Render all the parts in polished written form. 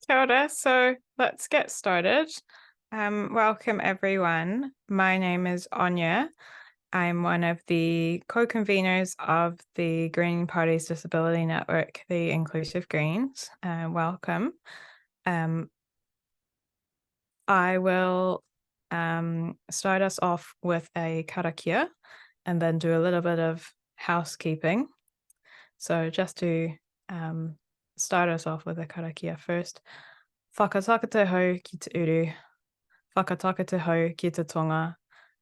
Kia ora. So let's get started. Welcome everyone. My name is Anya. I'm one of the co-conveners of the Green Party's Disability Network, the Inclusive Greens. Welcome. I will start us off with a karakia and then do a little bit of housekeeping. So just to start us off with a karakia first. Whakataka te hau ki te uru, whakataka te hau ki te tonga,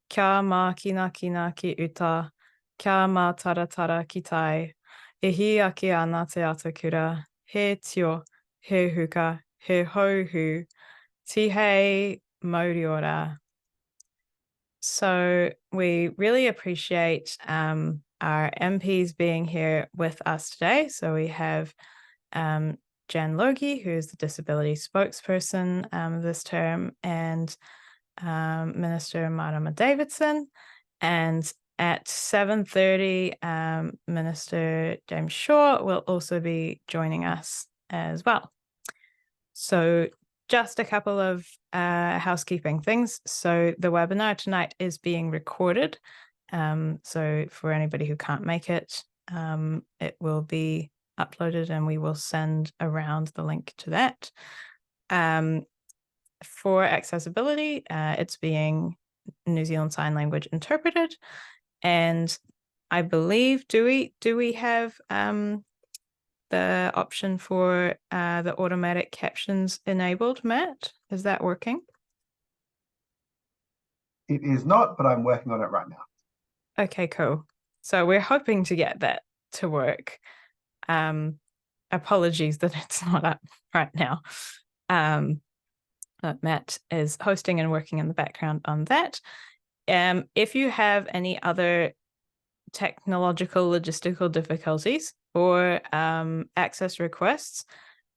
kia mā kina kina ki uta, kia mā taratara ki tai, e hi ake ana te atakura, he tio, he huka, he hauhu, ti hei mauriora. So we really appreciate our MPs being here with us today. So we have Jan Logie, who is the disability spokesperson this term, and Minister Marama Davidson. And at 7:30, Minister James Shaw will also be joining us as well. So just a couple of housekeeping things. So the webinar tonight is being recorded. So for anybody who can't make it, it will be uploaded and we will send around the link to that. For accessibility, it's being New Zealand Sign Language interpreted, and I believe do we have the option for the automatic captions enabled, Matt? Is that working? It is not, but I'm working on it right now. Okay, cool. So we're hoping to get that to work. Apologies that it's not up right now. Matt is hosting and working in the background on that. If you have any other technological logistical difficulties or access requests,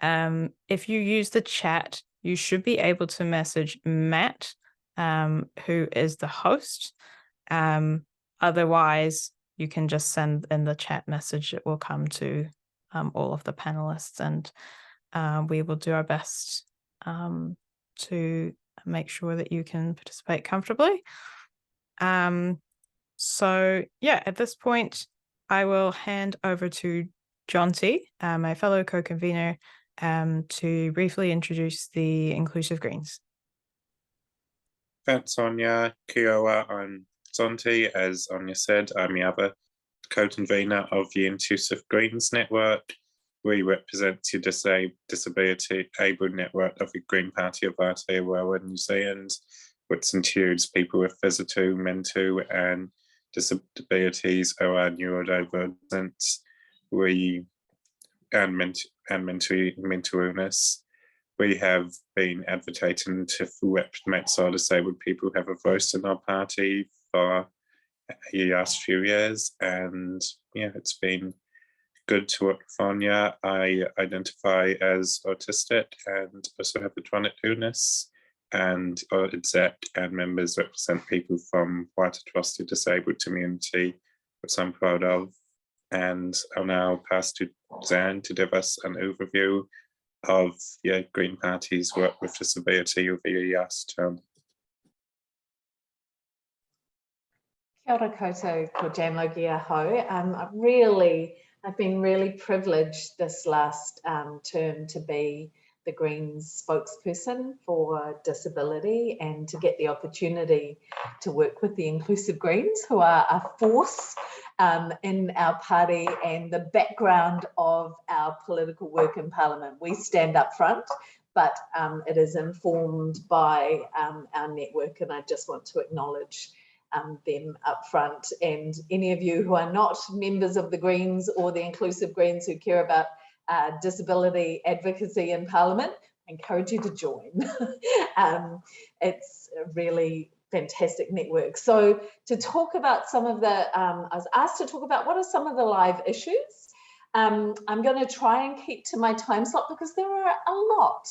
if you use the chat, you should be able to message Matt, who is the host. Otherwise, you can just send in the chat message. It will come to all of the panelists, and we will do our best to make sure that you can participate comfortably. So yeah, at this point, I will hand over to Jonty, my fellow co-convener, to briefly introduce the Inclusive Greens. Thanks, Anya. Kia ora, I'm Jonty. As Anya said, I'm the other co-convener of the Inclusive Greens Network. We represent the disability-able network of the Green Party of Aotearoa, New Zealand, which includes people with physical, mental, and disabilities or neurodivergence, and mental illness. We have been advocating to make sure disabled people have a voice in our party for the last few years, and yeah, it's been good to work with Anya. I identify as autistic and also have a chronic illness, and our exec and members represent people from right across the disabled community, which I'm proud of. And I'll now pass to Zan to give us an overview of the Green Party's work with disability over the last term. Kia ora koutou, ko Jan Logie ho. I've been really privileged this last term to be the Greens spokesperson for disability and to get the opportunity to work with the Inclusive Greens, who are a force in our party and the background of our political work in Parliament. We stand up front, but it is informed by our network, and I just want to acknowledge them up front. And any of you who are not members of the Greens or the Inclusive Greens who care about disability advocacy in Parliament, I encourage you to join. It's a really fantastic network. So to talk about some of the, I was asked to talk about what are some of the live issues. I'm going to try and keep to my time slot because there are a lot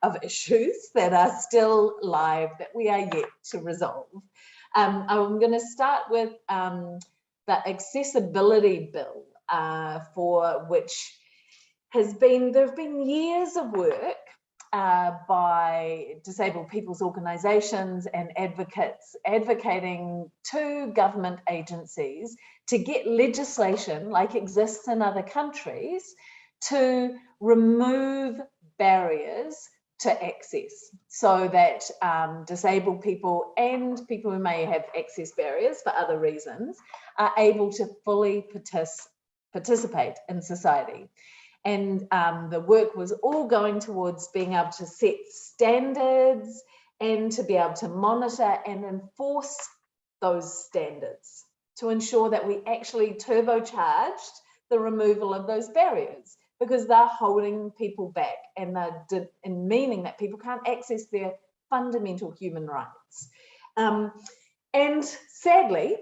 of issues that are still live that we are yet to resolve. I'm going to start with the accessibility bill, for which there have been years of work by disabled people's organisations and advocates advocating to government agencies to get legislation like exists in other countries to remove barriers to access, so that disabled people and people who may have access barriers for other reasons are able to fully participate in society. And the work was all going towards being able to set standards and to be able to monitor and enforce those standards to ensure that we actually turbocharged the removal of those barriers, because they're holding people back and meaning that people can't access their fundamental human rights. And sadly,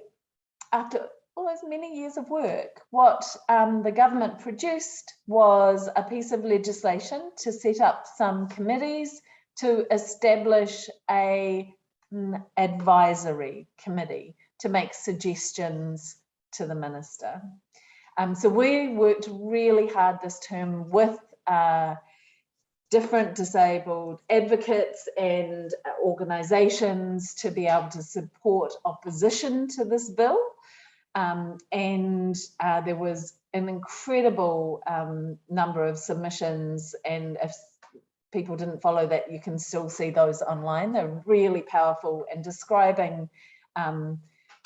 after all those many years of work, what the government produced was a piece of legislation to set up some committees to establish an advisory committee to make suggestions to the minister. So we worked really hard this term with different disabled advocates and organisations to be able to support opposition to this bill. There was an incredible number of submissions, and if people didn't follow that, you can still see those online. They're really powerful and describing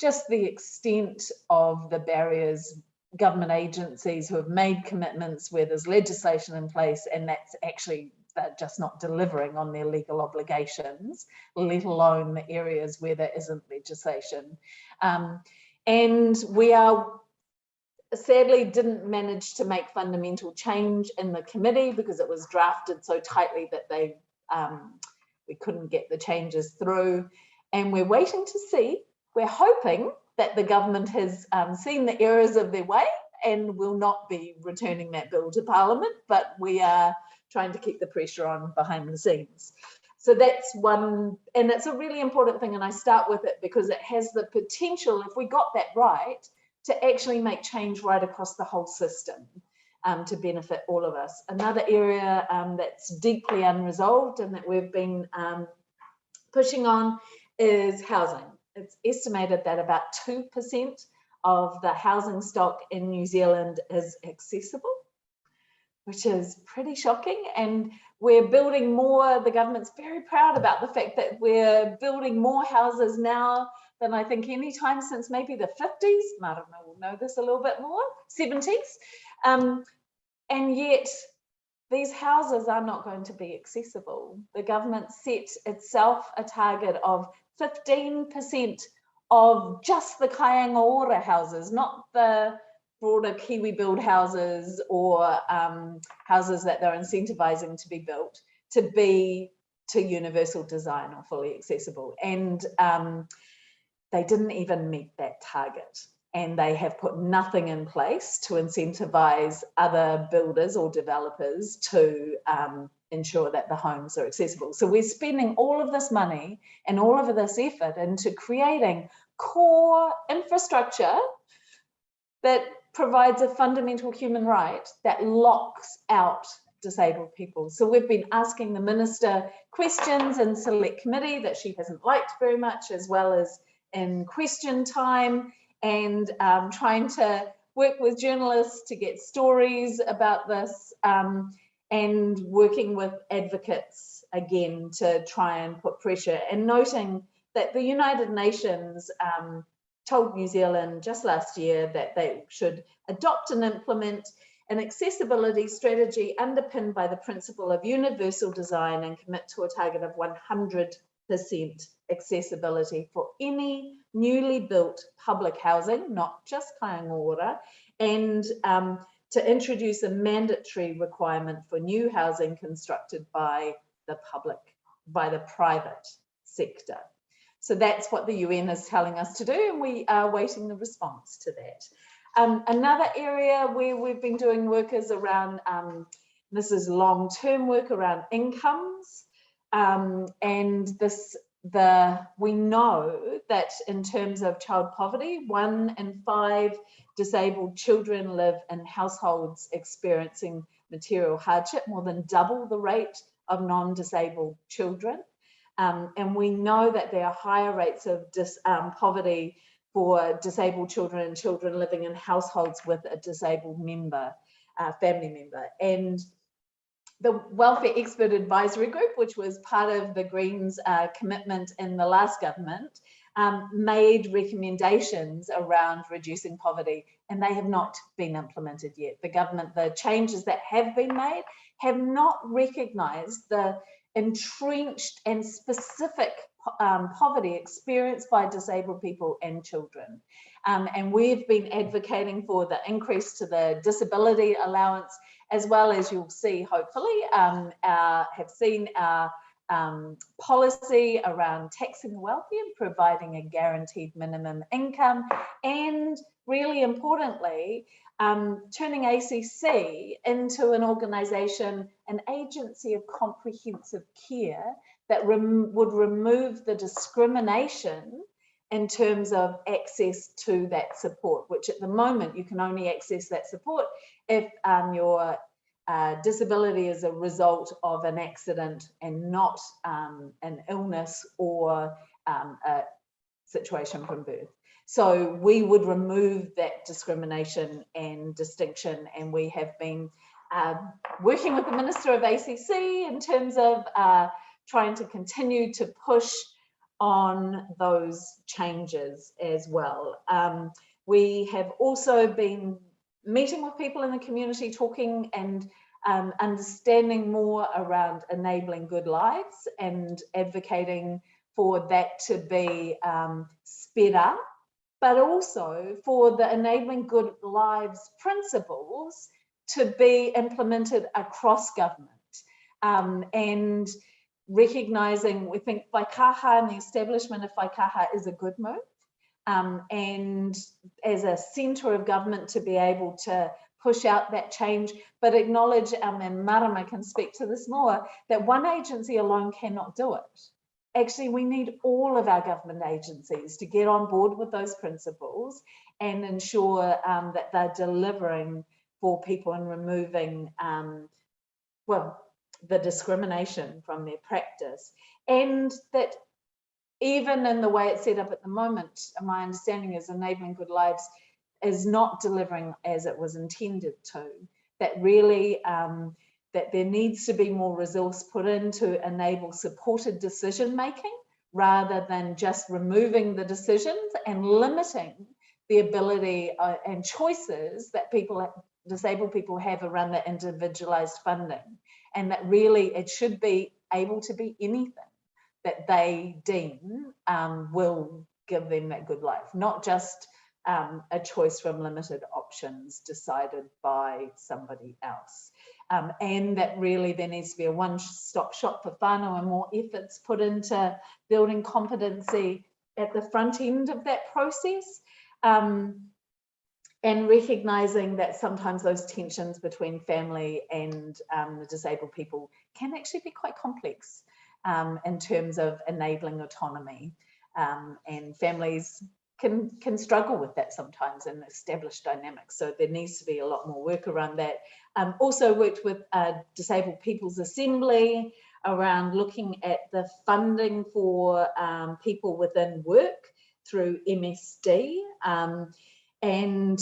just the extent of the barriers government agencies who have made commitments where there's legislation in place and that's actually just not delivering on their legal obligations, let alone the areas where there isn't legislation. And we sadly didn't manage to make fundamental change in the committee because it was drafted so tightly that we couldn't get the changes through. And we're waiting to see. We're hoping that the government has seen the errors of their way and will not be returning that bill to Parliament, but we are trying to keep the pressure on behind the scenes. So that's one, and it's a really important thing, and I start with it because it has the potential, if we got that right, to actually make change right across the whole system to benefit all of us. Another area that's deeply unresolved and that we've been pushing on is housing. It's estimated that about 2% of the housing stock in New Zealand is accessible, which is pretty shocking. And we're building more. The government's very proud about the fact that we're building more houses now than I think any time since maybe the 50s. Marama will know this a little bit more, 70s. And yet these houses are not going to be accessible. The government set itself a target of 15% of just the Aotearoa houses, not the broader Kiwi build houses or houses that they're incentivizing to be built, to be to universal design or fully accessible. And they didn't even meet that target. And they have put nothing in place to incentivize other builders or developers to ensure that the homes are accessible. So we're spending all of this money and all of this effort into creating core infrastructure that provides a fundamental human right that locks out disabled people. So we've been asking the minister questions in select committee that she hasn't liked very much, as well as in question time, and trying to work with journalists to get stories about this, and working with advocates again to try and put pressure, and noting that the United Nations told New Zealand just last year that they should adopt and implement an accessibility strategy underpinned by the principle of universal design and commit to a target of 100% accessibility for any newly built public housing, not just Aotearoa, and to introduce a mandatory requirement for new housing constructed by the private sector. So that's what the UN is telling us to do, and we are waiting the response to that. Another area where we've been doing work is around, this is long-term work around incomes, and we know that in terms of child poverty, 1 in 5 disabled children live in households experiencing material hardship, more than double the rate of non-disabled children. And we know that there are higher rates of poverty for disabled children and children living in households with a disabled family member. And the Welfare Expert Advisory Group, which was part of the Greens commitment in the last government, made recommendations around reducing poverty, and they have not been implemented yet. The changes that have been made have not recognised the entrenched and specific poverty experienced by disabled people and children. And we've been advocating for the increase to the disability allowance, as well as you'll see, hopefully, have seen our policy around taxing the wealthy and providing a guaranteed minimum income, and really importantly, turning ACC into an organisation, an agency of comprehensive care that would remove the discrimination in terms of access to that support, which at the moment you can only access that support if your disability is a result of an accident and not an illness or a situation from birth. So we would remove that discrimination and distinction, and we have been working with the Minister of ACC in terms of trying to continue to push on those changes as well. We have also been meeting with people in the community, talking and understanding more around enabling good lives and advocating for that to be sped up, but also for the enabling good lives principles to be implemented across government. And recognising, we think Waikaha and the establishment of Waikaha is a good move. And as a centre of government to be able to push out that change, but acknowledge, and Marama can speak to this more, that one agency alone cannot do it. Actually, we need all of our government agencies to get on board with those principles and ensure that they're delivering for people and removing, the discrimination from their practice. And that even in the way it's set up at the moment, my understanding is enabling good lives is not delivering as it was intended to. That really, that there needs to be more resource put in to enable supported decision making rather than just removing the decisions and limiting the ability and choices that disabled people have around the individualized funding. And that really it should be able to be anything that they deem will give them that good life, not just a choice from limited options decided by somebody else. And that really there needs to be a one-stop shop for whānau and more efforts put into building competency at the front end of that process. And recognising that sometimes those tensions between family and the disabled people can actually be quite complex in terms of enabling autonomy. And families can struggle with that sometimes in established dynamics. So there needs to be a lot more work around that. Also worked with Disabled People's Assembly around looking at the funding for people within work through MSD. And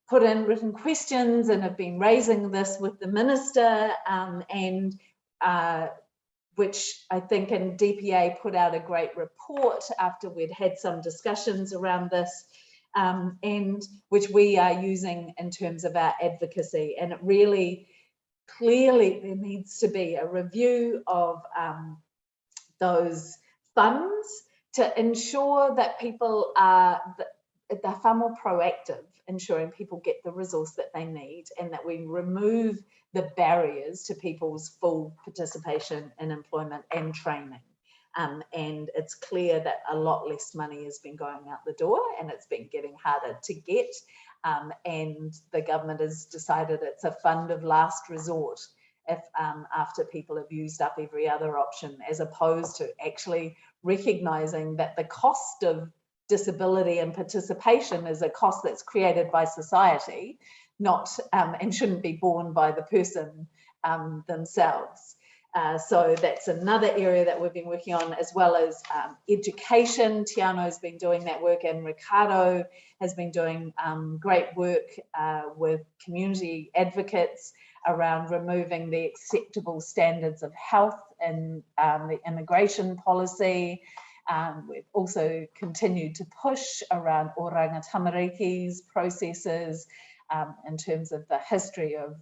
put in written questions and have been raising this with the minister, and which I think in DPA put out a great report after we'd had some discussions around this, and which we are using in terms of our advocacy. And it really clearly there needs to be a review of those funds to ensure that people are they're far more proactive, ensuring people get the resource that they need, and that we remove the barriers to people's full participation in employment and training. And it's clear that a lot less money has been going out the door, and it's been getting harder to get. And the government has decided it's a fund of last resort if after people have used up every other option, as opposed to actually recognising that the cost of disability and participation is a cost that's created by society, not and shouldn't be borne by the person themselves. So that's another area that we've been working on, as well as education. Tiano's been doing that work, and Ricardo has been doing great work with community advocates around removing the acceptable standards of health and the immigration policy. We've also continued to push around oranga tamarikis processes in terms of the history of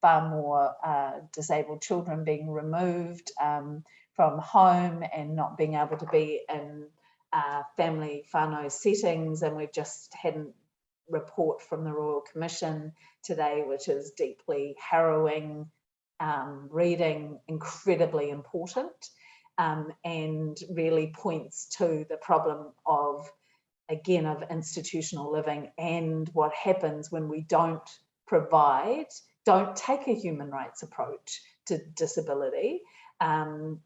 far more disabled children being removed from home and not being able to be in family whānau settings. And we've just had a report from the Royal Commission today, which is deeply harrowing reading, incredibly important, and really points to the problem of, again, of institutional living and what happens when we don't take a human rights approach to disability, and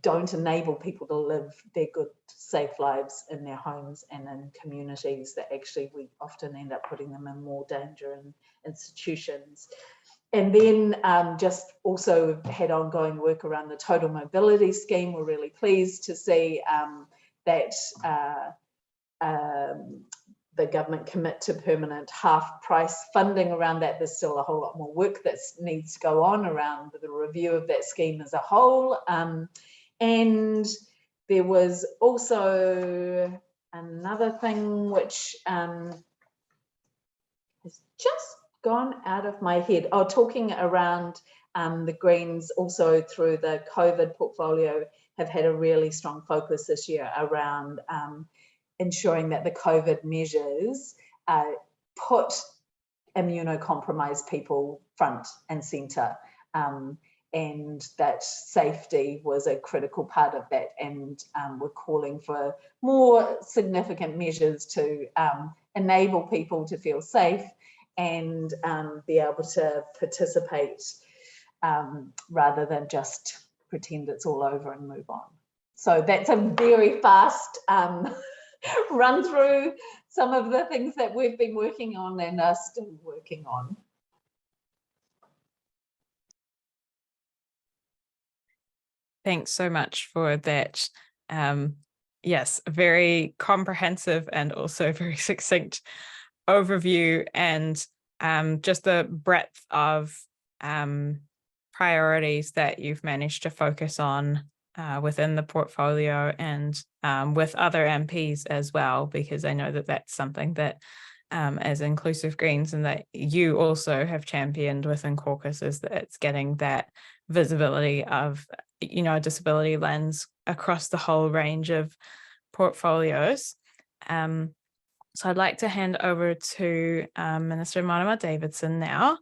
don't enable people to live their good, safe lives in their homes and in communities that actually we often end up putting them in more danger in institutions. And then just also had ongoing work around the total mobility scheme. We're really pleased to see that the government commit to permanent half price funding around that. There's still a whole lot more work that needs to go on around the review of that scheme as a whole. And there was also another thing which has just gone out of my head. Oh, talking around the Greens also through the COVID portfolio have had a really strong focus this year around ensuring that the COVID measures put immunocompromised people front and centre, and that safety was a critical part of that. And we're calling for more significant measures to enable people to feel safe and be able to participate rather than just pretend it's all over and move on. So that's a very fast run through some of the things that we've been working on and are still working on. Thanks so much for that. Yes, very comprehensive and also very succinct overview, and just the breadth of priorities that you've managed to focus on within the portfolio and with other MPs as well, because I know that that's something that as Inclusive Greens and that you also have championed within caucus, is that it's getting that visibility of, you know, a disability lens across the whole range of portfolios. So I'd like to hand over to Minister Marama Davidson now,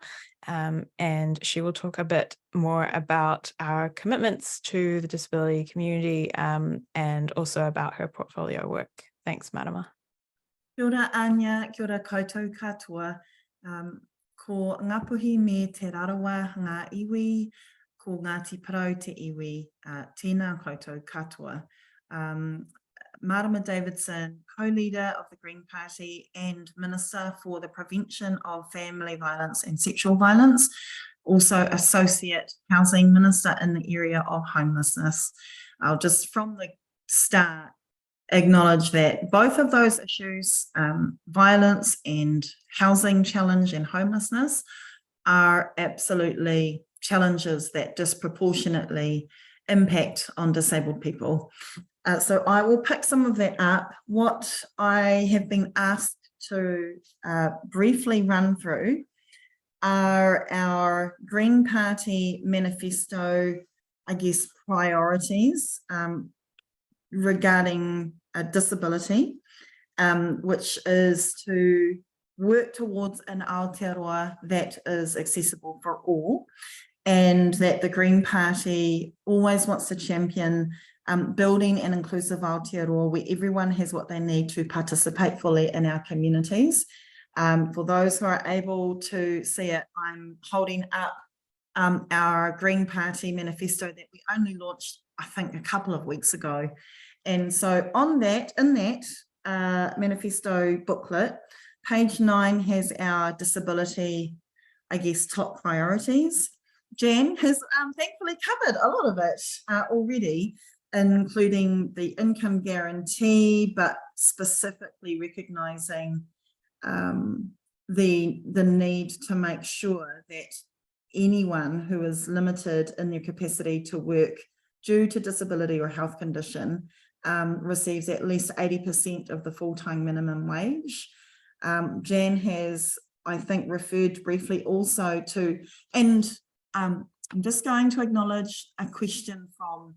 and she will talk a bit more about our commitments to the disability community and also about her portfolio work. Thanks, Marama. Kia ora Anya, kia ora koutou katoa. Ko ngapuhi me te rarawa ngā iwi, ko Ngāti Parau te iwi, tēnā koutou katoa. Marama Davidson, co-leader of the Green Party and Minister for the Prevention of Family Violence and Sexual Violence, also Associate Housing Minister in the area of homelessness. I'll just from the start acknowledge that both of those issues, violence and housing challenge and homelessness, are absolutely challenges that disproportionately impact on disabled people. So I will pick some of that up. What I have been asked to briefly run through are our Green Party manifesto, I guess, priorities regarding disability, which is to work towards an Aotearoa that is accessible for all, and that the Green Party always wants to champion building an inclusive Aotearoa where everyone has what they need to participate fully in our communities. For those who are able to see it, I'm holding up our Green Party manifesto that we only launched, I think, a couple of weeks ago. And so on that, in that manifesto booklet, page 9 has our disability, I guess, top priorities. Jan has thankfully covered a lot of it already, including the income guarantee, but specifically recognising the need to make sure that anyone who is limited in their capacity to work due to disability or health condition receives at least 80% of the full-time minimum wage. Jan has, I think, referred briefly also to, and I'm just going to acknowledge a question from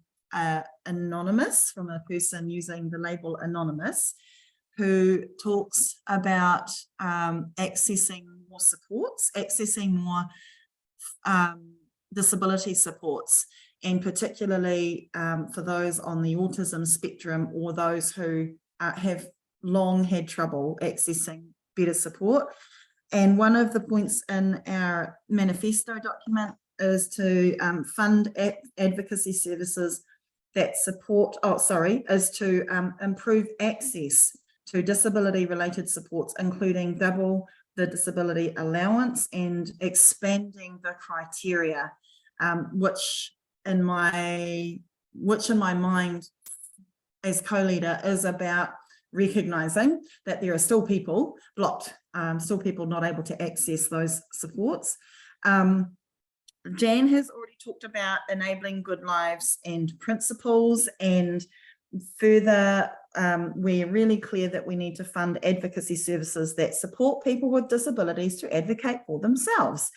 anonymous, from a person using the label anonymous, who talks about accessing more supports, accessing more disability supports, and particularly for those on the autism spectrum or those who have long had trouble accessing better support. And one of the points in our manifesto document is to fund advocacy services that support, is to improve access to disability related supports, including double the disability allowance and expanding the criteria, which in my mind as co-leader is about recognizing that there are still people blocked, still people not able to access those supports. Jan has already talked about enabling good lives and principles, and further, we're really clear that we need to fund advocacy services that support people with disabilities to advocate for themselves.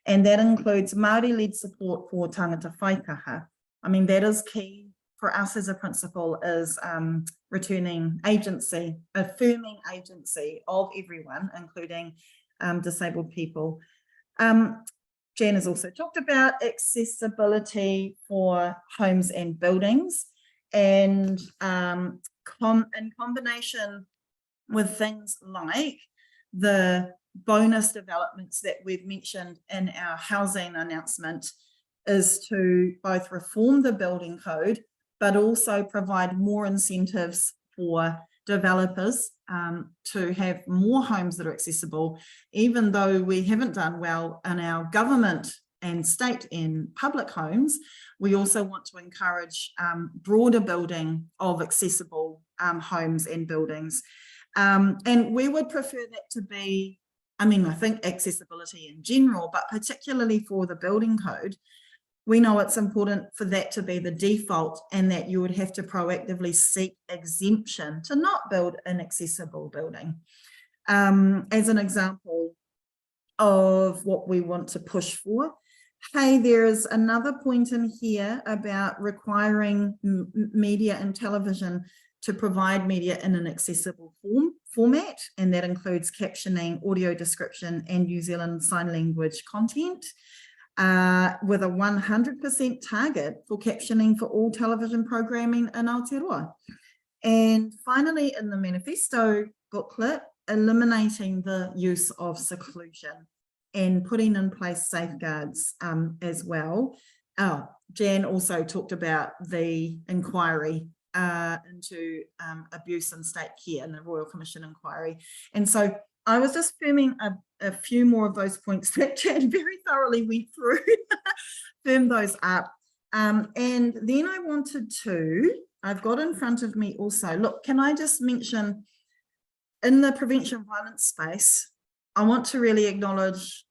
And that includes Māori-led support for tangata whaikaha. I mean, that is key for us as a principle, is returning agency, affirming agency of everyone, including disabled people. Jan has also talked about accessibility for homes and buildings, and in combination with things like the bonus developments that we've mentioned in our housing announcement, is to both reform the building code, but also provide more incentives for developers to have more homes that are accessible. Even though we haven't done well in our government and state and public homes, we also want to encourage broader building of accessible homes and buildings. And we would prefer that to be, I mean, I think accessibility in general, but particularly for the building code, we know it's important for that to be the default, and that you would have to proactively seek exemption to not build an accessible building. As an example of what we want to push for, hey, there is another point in here about requiring media and television to provide media in an accessible format, and that includes captioning, audio description, and New Zealand Sign Language content, with a 100% target for captioning for all television programming in Aotearoa. And finally, in the manifesto booklet, eliminating the use of seclusion and putting in place safeguards as well. Jan also talked about the inquiry into abuse in state care and the Royal Commission inquiry. And so I was just firming a few more of those points that Jan very thoroughly went through, firm those up. And then I wanted to, I've got in front of me also, look, can I just mention, in the prevention violence space, I want to really acknowledge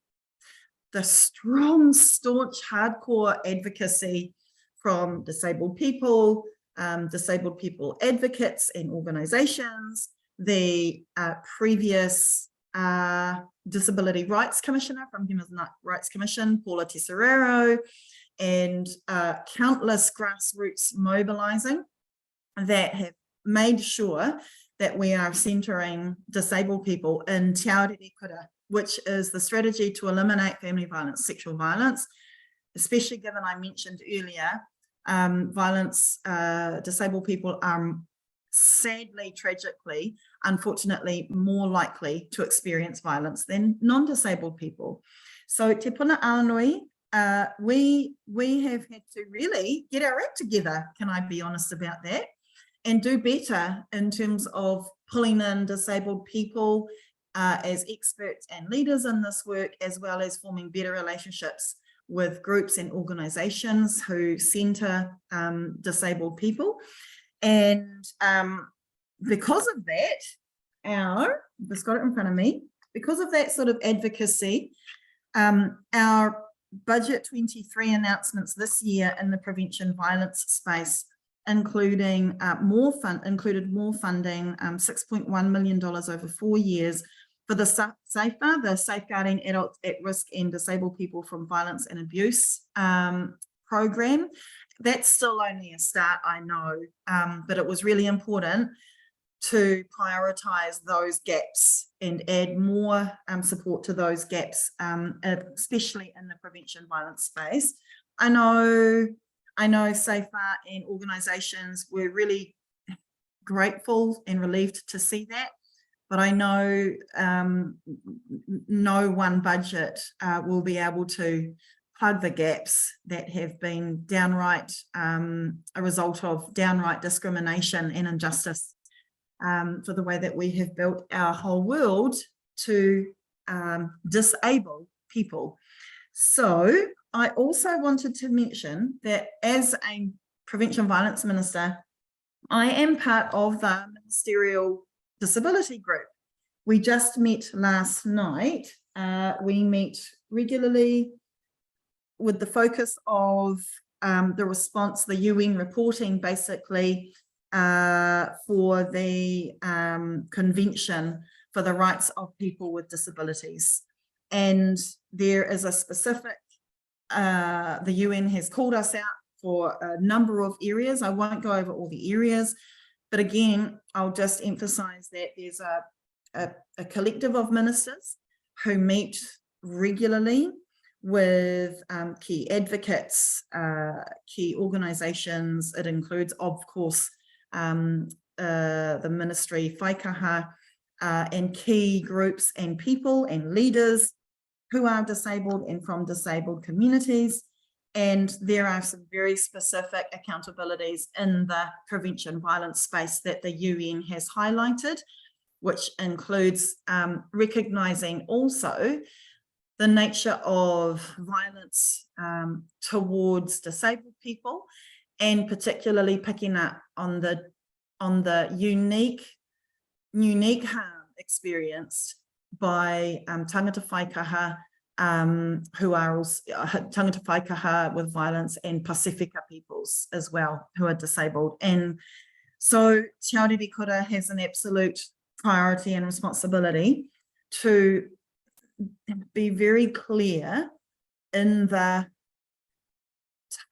the strong, staunch, hardcore advocacy from disabled people advocates and organisations, the previous Disability Rights Commissioner from Human Rights Commission, Paula Tesoriero, and countless grassroots mobilising that have made sure that we are centering disabled people in Te Aurere Kura, which is the strategy to eliminate family violence, sexual violence, especially given I mentioned earlier, disabled people are sadly, tragically, unfortunately, more likely to experience violence than non-disabled people. So Te Puna Aonui, we have had to really get our act together, can I be honest about that, and do better in terms of pulling in disabled people as experts and leaders in this work, as well as forming better relationships with groups and organisations who centre disabled people. And because of that, I've just got it in front of me, because of that sort of advocacy, our budget 23 announcements this year in the prevention violence space included more funding, $6.1 million over 4 years for the SAFER, the Safeguarding Adults at Risk and Disabled People from Violence and Abuse program. That's still only a start, I know, but it was really important to prioritise those gaps and add more support to those gaps, especially in the prevention violence space. I know SAFER and organisations were really grateful and relieved to see that, but I know no one budget will be able to plug the gaps that have been downright a result of downright discrimination and injustice for the way that we have built our whole world to disable people. So I also wanted to mention that as a prevention violence minister, I am part of the ministerial disability group. We just met last night. We meet regularly with the focus of the response, the UN reporting basically for the Convention for the Rights of People with Disabilities. And there is a specific, the UN has called us out for a number of areas. I won't go over all the areas, but again, I'll just emphasize that there's a collective of ministers who meet regularly with key advocates, key organisations. It includes, of course, the ministry Whaikaha, and key groups and people and leaders who are disabled and from disabled communities. And there are some very specific accountabilities in the prevention violence space that the UN has highlighted, which includes recognising also the nature of violence towards disabled people, and particularly picking up on the unique harm experienced by tangata Whaikaha, who are also tangata Whaikaha with violence, and Pasifika peoples as well who are disabled. And so Te Aurere Kura has an absolute priority and responsibility to be very clear in the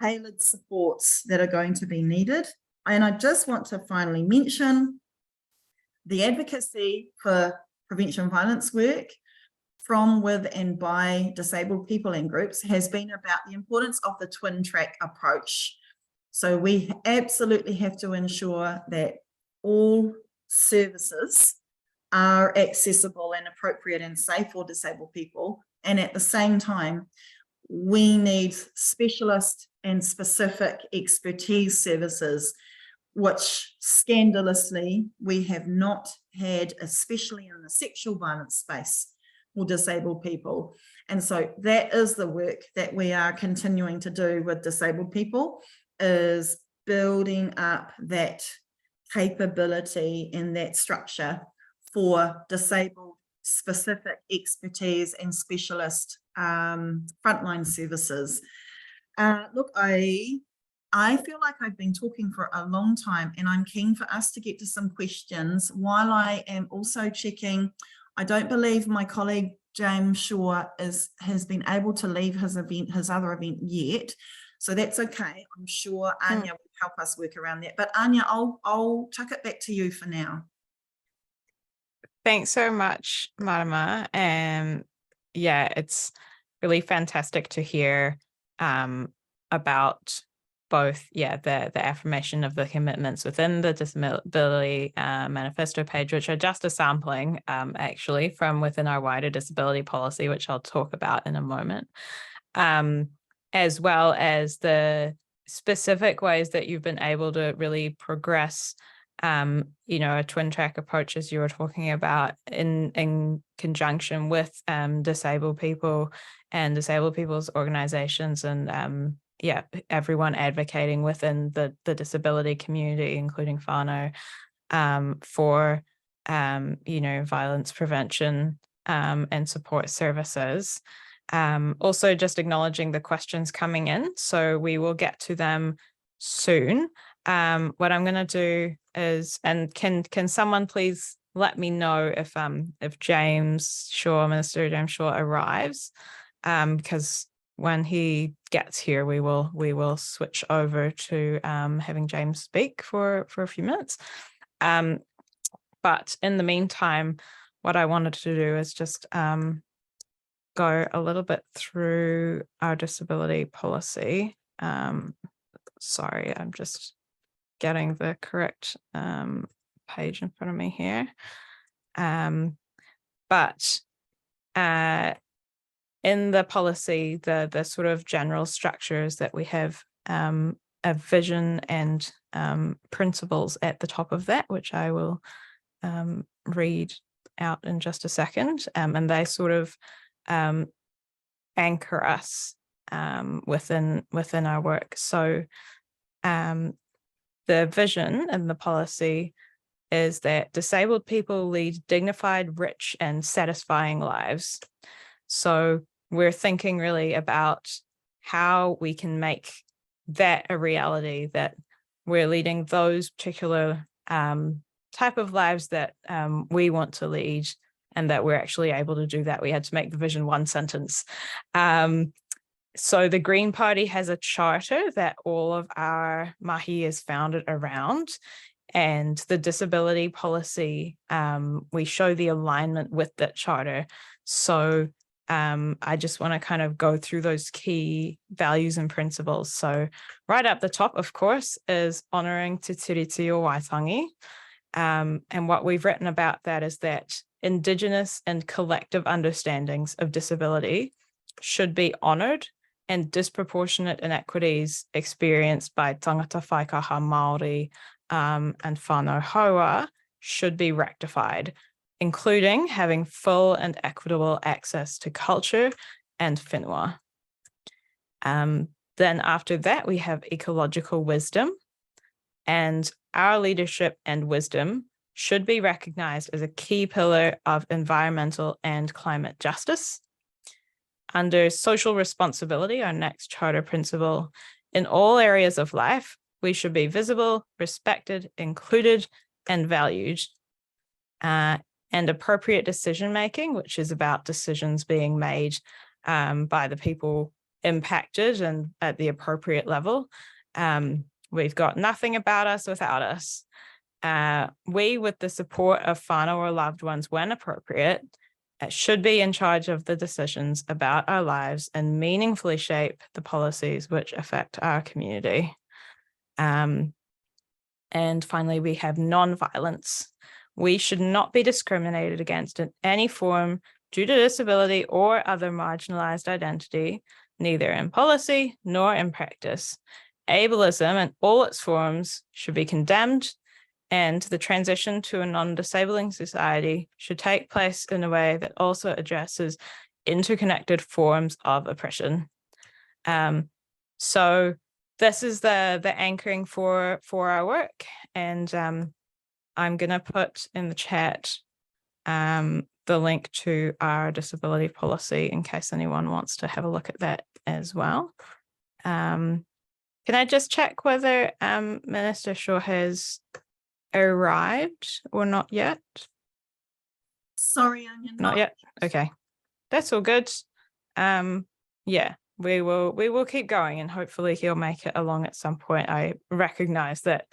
tailored supports that are going to be needed. And I just want to finally mention the advocacy for prevention violence work from, with, and by disabled people and groups has been about the importance of the twin track approach. So we absolutely have to ensure that all services are accessible and appropriate and safe for disabled people. And at the same time, we need specialist and specific expertise services, which scandalously we have not had, especially in the sexual violence space for disabled people. And so that is the work that we are continuing to do with disabled people, is building up that capability and that structure for disabled specific expertise and specialist frontline services. Look, I feel like I've been talking for a long time, and I'm keen for us to get to some questions while I am also checking. I don't believe my colleague James Shaw has been able to leave his other event yet, so that's okay. I'm sure Anya will help us work around that. But Anya, I'll chuck it back to you for now. Thanks so much, Marama. Yeah, it's really fantastic to hear about both, the affirmation of the commitments within the disability manifesto page, which are just a sampling actually from within our wider disability policy, which I'll talk about in a moment, as well as the specific ways that you've been able to really progress a twin track approach, as you were talking about, in conjunction with disabled people and disabled people's organizations, and yeah, everyone advocating within the disability community, including whānau, for violence prevention and support services. Also just acknowledging the questions coming in, so we will get to them soon. What I'm going to do is, and can someone please let me know if James Shaw, Minister James Shaw, arrives, because when he gets here, we will switch over to having James speak for a few minutes. But in the meantime, what I wanted to do is just go a little bit through our disability policy. Sorry, I'm just getting the correct page in front of me here. But in the policy, the sort of general structures that we have, a vision and principles at the top of that, which I will read out in just a second, and they sort of anchor us within our work. So the vision and the policy is that disabled people lead dignified, rich, and satisfying lives. So we're thinking really about how we can make that a reality, that we're leading those particular type of lives that we want to lead, and that we're actually able to do that. We had to make the vision one sentence. So the Green Party has a charter that all of our mahi is founded around, and the disability policy, we show the alignment with that charter. So I just want to kind of go through those key values and principles. So right up the top, of course, is honouring Te Tiriti o Waitangi. And what we've written about that is that Indigenous and collective understandings of disability should be honoured, and disproportionate inequities experienced by tangata whaikaha Māori and whānau hoa should be rectified, including having full and equitable access to culture and whenua. Then after that, we have ecological wisdom, and our leadership and wisdom should be recognised as a key pillar of environmental and climate justice. Under social responsibility, our next charter principle, in all areas of life, we should be visible, respected, included, and valued. And appropriate decision-making, which is about decisions being made by the people impacted and at the appropriate level. We've got nothing about us without us. We, with the support of whānau or loved ones when appropriate, should be in charge of the decisions about our lives and meaningfully shape the policies which affect our community. And finally, we have non-violence. We should not be discriminated against in any form due to disability or other marginalized identity, neither in policy nor in practice. Ableism in all its forms should be condemned, and the transition to a non-disabling society should take place in a way that also addresses interconnected forms of oppression. So this is the anchoring for our work, and I'm going to put in the chat the link to our disability policy in case anyone wants to have a look at that as well. Can I just check whether Minister Shaw has arrived or not yet? Sorry, Anya. Not yet. Okay, that's all good. Yeah, we will keep going, and hopefully he'll make it along at some point. I recognize that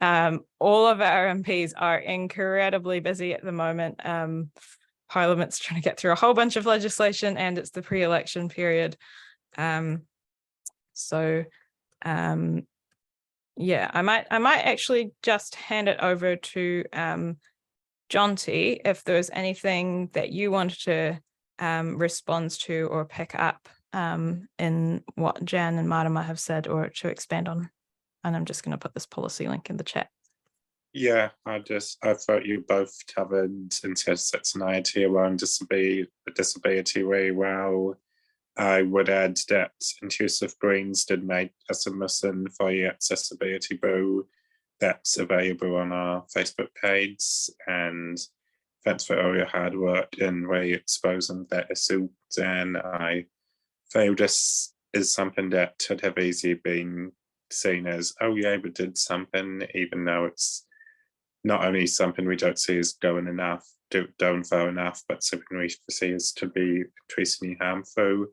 all of our MPs are incredibly busy at the moment. Parliament's trying to get through a whole bunch of legislation, and it's the pre-election period. Yeah, I might actually just hand it over to Jonty if there's anything that you wanted to respond to or pick up in what Jan and Marama have said, or to expand on. And I'm just going to put this policy link in the chat. Yeah, I thought you both covered NZSL and Aotearoa and disability really well. I would add that Inclusive Greens did make a submission for the accessibility bill that's available on our Facebook page, and thanks for all your hard work in really exposing that issue. And I feel this is something that could have easily been seen as, oh yeah, we did something, even though it's not only something we don't see as going far enough, but something we see as to be increasingly harmful.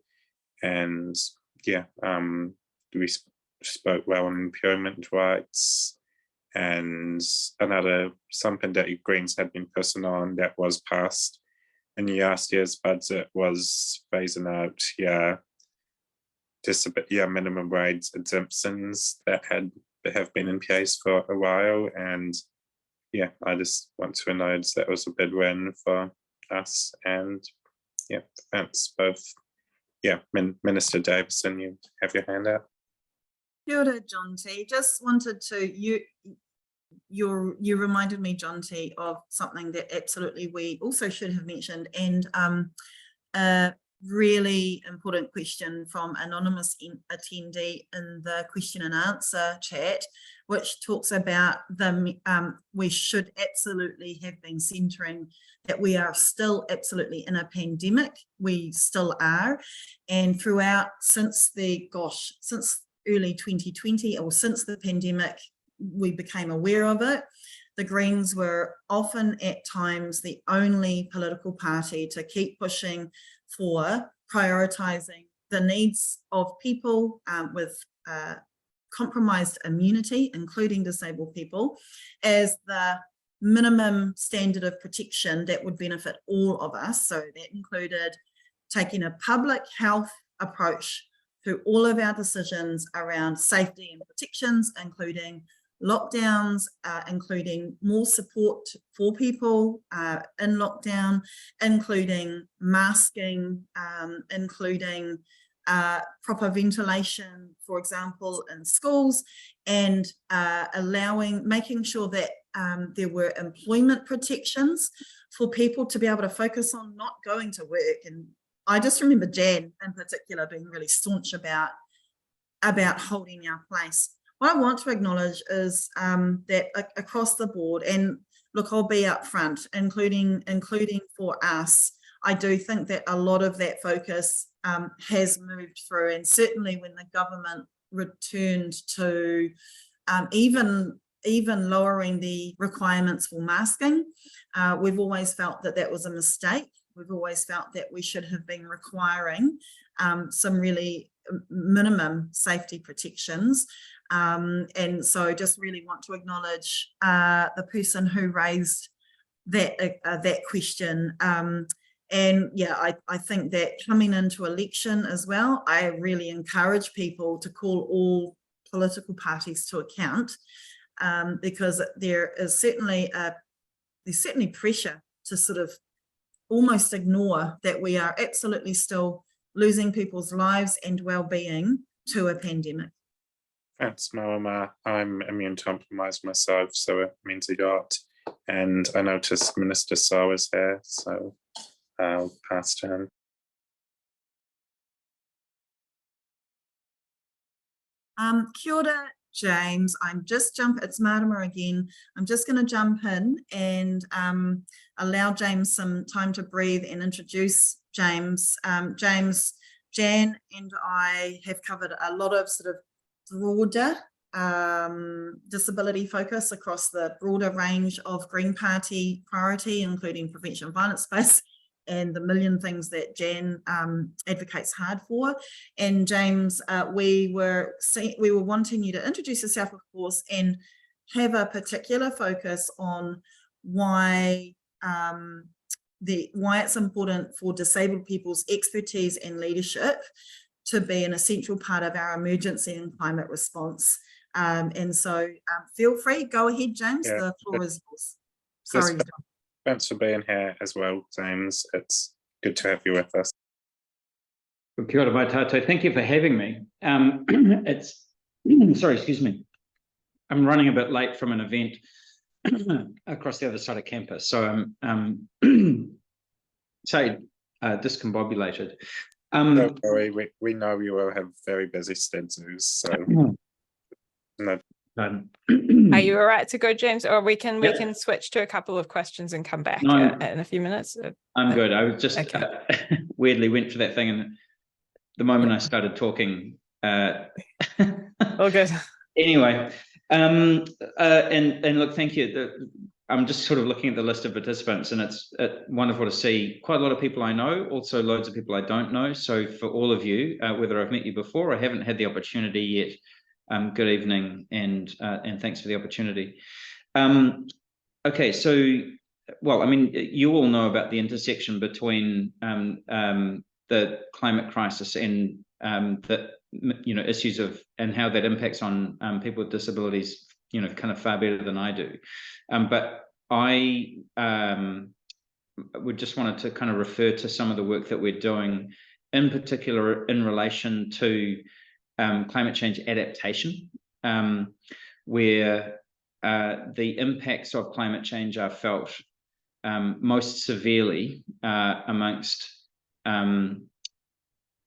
And yeah, we spoke well on employment rights. And another something that Greens had been pushing on that was passed in the last year's budget was phasing out minimum wage exemptions that have been in place for a while. And yeah, I just want to acknowledge that was a big win for us. And yeah, thanks both. Yeah, Minister Davidson, you have your hand up. Kia ora, John T. Just wanted to, you reminded me, John T, of something that absolutely we also should have mentioned, and a really important question from anonymous attendee in the question and answer chat, which talks about we should absolutely have been centering that we are still absolutely in a pandemic. We still are, and throughout since early 2020, or since the pandemic we became aware of it, the Greens were often at times the only political party to keep pushing for prioritising the needs of people with compromised immunity, including disabled people, as the minimum standard of protection that would benefit all of us. So that included taking a public health approach through all of our decisions around safety and protections, including lockdowns, including more support for people in lockdown, including masking, including proper ventilation, for example, in schools, and making sure that there were employment protections for people to be able to focus on not going to work. And I just remember Jan in particular being really staunch about holding our place. What I want to acknowledge is that across the board, and look, I'll be upfront, including for us, I do think that a lot of that focus has moved through, and certainly when the government returned to even lowering the requirements for masking, we've always felt that that was a mistake. We've always felt that we should have been requiring some really minimum safety protections. And so just really want to acknowledge the person who raised that question. And yeah, I think that coming into election as well, I really encourage people to call all political parties to account, because there's certainly pressure to sort of almost ignore that we are absolutely still losing people's lives and well-being to a pandemic. Thanks, Marama. I'm immune compromised myself, so it means a lot. And I noticed Minister Saw is here, so I'll pass to him. Kia ora, James. It's Marama again. I'm just going to jump in and allow James some time to breathe and introduce James. Jan and I have covered a lot of sort of broader disability focus across the broader range of Green Party priority, including prevention of violence space and the million things that Jan advocates hard for. And James, we were wanting you to introduce yourself, of course, and have a particular focus on why it's important for disabled people's expertise and leadership to be an essential part of our emergency and climate response. And so feel free, go ahead, James, the floor is yours. Sorry. Thanks for being here as well, James. It's good to have you with us. Kia ora mai tātou. Thank you for having me. Sorry, excuse me. I'm running a bit late from an event across the other side of campus, so I'm discombobulated. Don't worry, we know you all have very busy schedules, so no. Are you all right to go, James? Or we can Yep. switch to a couple of questions and come back No, in a few minutes. I'm good. I was just Okay. weirdly went for that thing, and the moment I started talking, All good. anyway, and look, thank you. I'm just sort of looking at the list of participants, and it's wonderful to see quite a lot of people I know, also loads of people I don't know. So for all of you, whether I've met you before or haven't had the opportunity yet, good evening, and thanks for the opportunity. Okay, so, well, I mean, you all know about the intersection between the climate crisis and the issues of and how that impacts on people with disabilities, kind of far better than I do. But I would just wanted to kind of refer to some of the work that we're doing, in particular in relation to climate change adaptation, where the impacts of climate change are felt most severely amongst,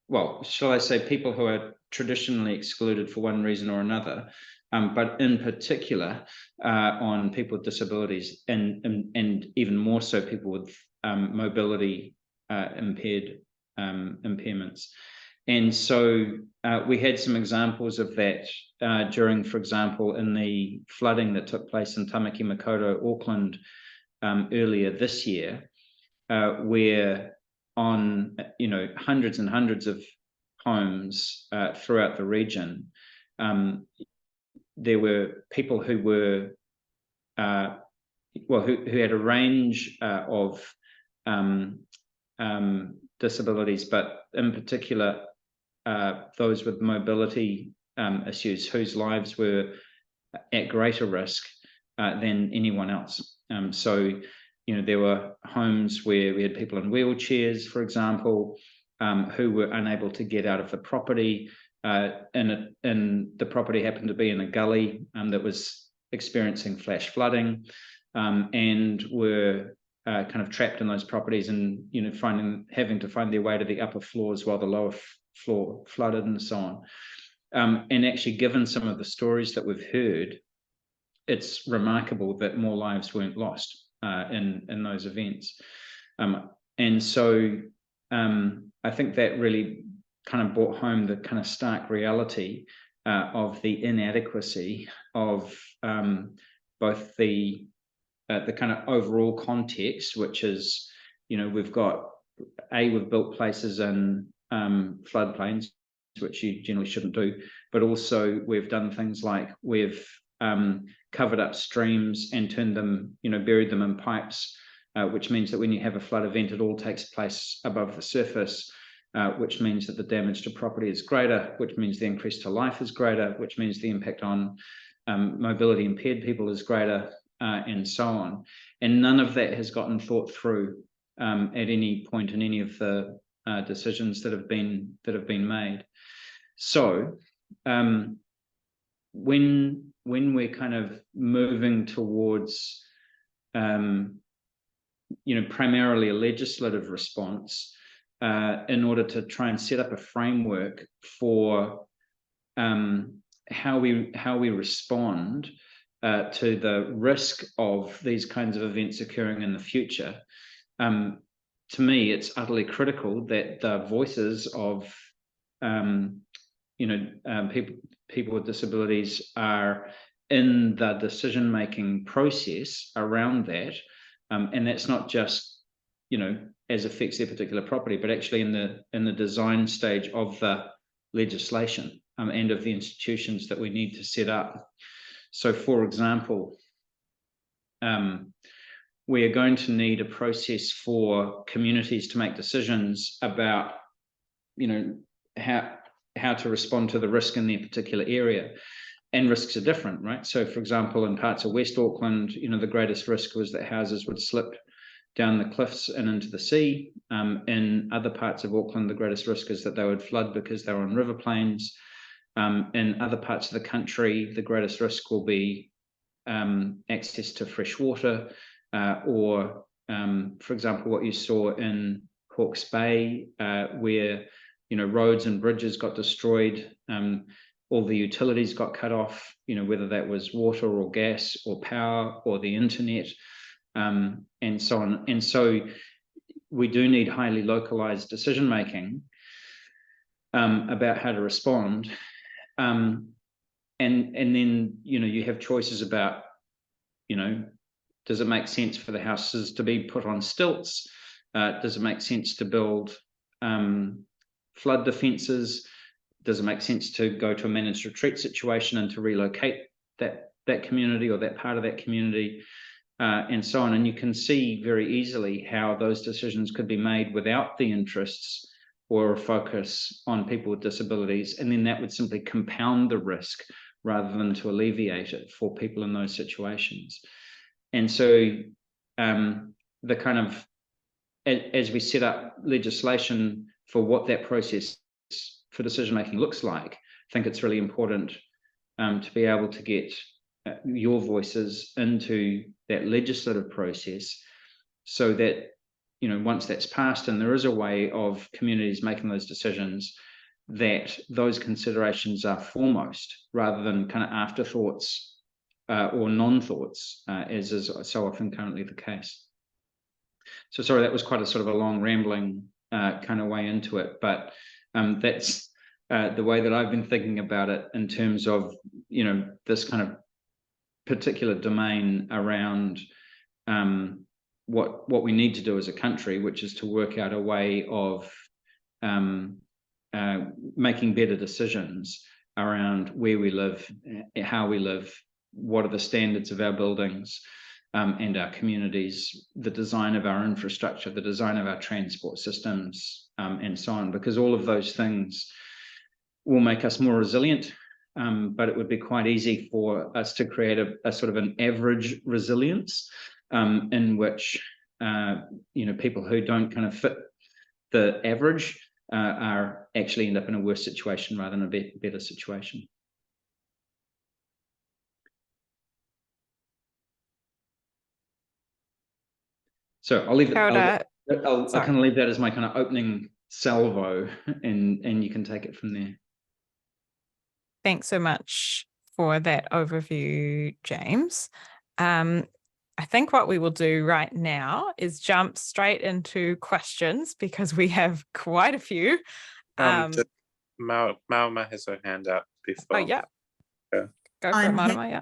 well, shall I say, people who are traditionally excluded for one reason or another, but in particular on people with disabilities, and even more so people with mobility impairments. And so we had some examples of that during, for example, in the flooding that took place in Tamaki Makaurau, Auckland, earlier this year, where on hundreds and hundreds of homes throughout the region, there were people who were who had a range of disabilities, but in particular those with mobility issues whose lives were at greater risk than anyone else. So there were homes where we had people in wheelchairs, for example, who were unable to get out of the property, and the property happened to be in a gully that was experiencing flash flooding, and were kind of trapped in those properties, and having to find their way to the upper floors while the lower floor flooded, and so on. And actually, given some of the stories that we've heard, it's remarkable that more lives weren't lost in those events. And so I think that really kind of brought home the kind of stark reality of the inadequacy of both the kind of overall context, which is, we've built places in floodplains, which you generally shouldn't do, but also we've done things like we've covered up streams and turned them, buried them in pipes, which means that when you have a flood event, it all takes place above the surface, which means that the damage to property is greater, which means the increase to life is greater, which means the impact on mobility impaired people is greater, and so on. And none of that has gotten thought through at any point in any of the decisions that have been made. So when we're kind of moving towards primarily a legislative response, in order to try and set up a framework for how we respond to the risk of these kinds of events occurring in the future. To me, it's utterly critical that the voices of people with disabilities are in the decision-making process around that, and that's not just as affects their particular property, but actually in the design stage of the legislation and of the institutions that we need to set up. So, for example, we are going to need a process for communities to make decisions about, how to respond to the risk in their particular area. And risks are different, right? So, for example, in parts of West Auckland, the greatest risk was that houses would slip down the cliffs and into the sea. In other parts of Auckland, the greatest risk is that they would flood because they were on river plains. In other parts of the country, the greatest risk will be access to fresh water, or, for example, what you saw in Hawke's Bay, where roads and bridges got destroyed, all the utilities got cut off, whether that was water or gas or power or the internet, and so on. And so we do need highly localized decision making about how to respond. And then, you have choices about, does it make sense for the houses to be put on stilts? Does it make sense to build flood defences? Does it make sense to go to a managed retreat situation and to relocate that community or that part of that community, and so on? And you can see very easily how those decisions could be made without the interests or a focus on people with disabilities, and then that would simply compound the risk rather than to alleviate it for people in those situations. And so the kind of, as we set up legislation for what that process for decision making looks like, I think it's really important to be able to get your voices into that legislative process, so that once that's passed and there is a way of communities making those decisions, that those considerations are foremost rather than kind of afterthoughts or non-thoughts, as is so often currently the case. So sorry, that was quite a sort of a long rambling kind of way into it, but that's the way that I've been thinking about it in terms of, this kind of particular domain around what we need to do as a country, which is to work out a way of making better decisions around where we live, how we live, what are the standards of our buildings and our communities, the design of our infrastructure, the design of our transport systems, and so on, because all of those things will make us more resilient. But it would be quite easy for us to create a sort of an average resilience in which people who don't kind of fit the average are actually end up in a worse situation rather than a better situation. So I'll leave it. I kind of leave that as my kind of opening salvo, and you can take it from there. Thanks so much for that overview, James. I think what we will do right now is jump straight into questions, because we have quite a few. Marama has her hand up before. Oh, yeah. Go for it, Marama, yeah.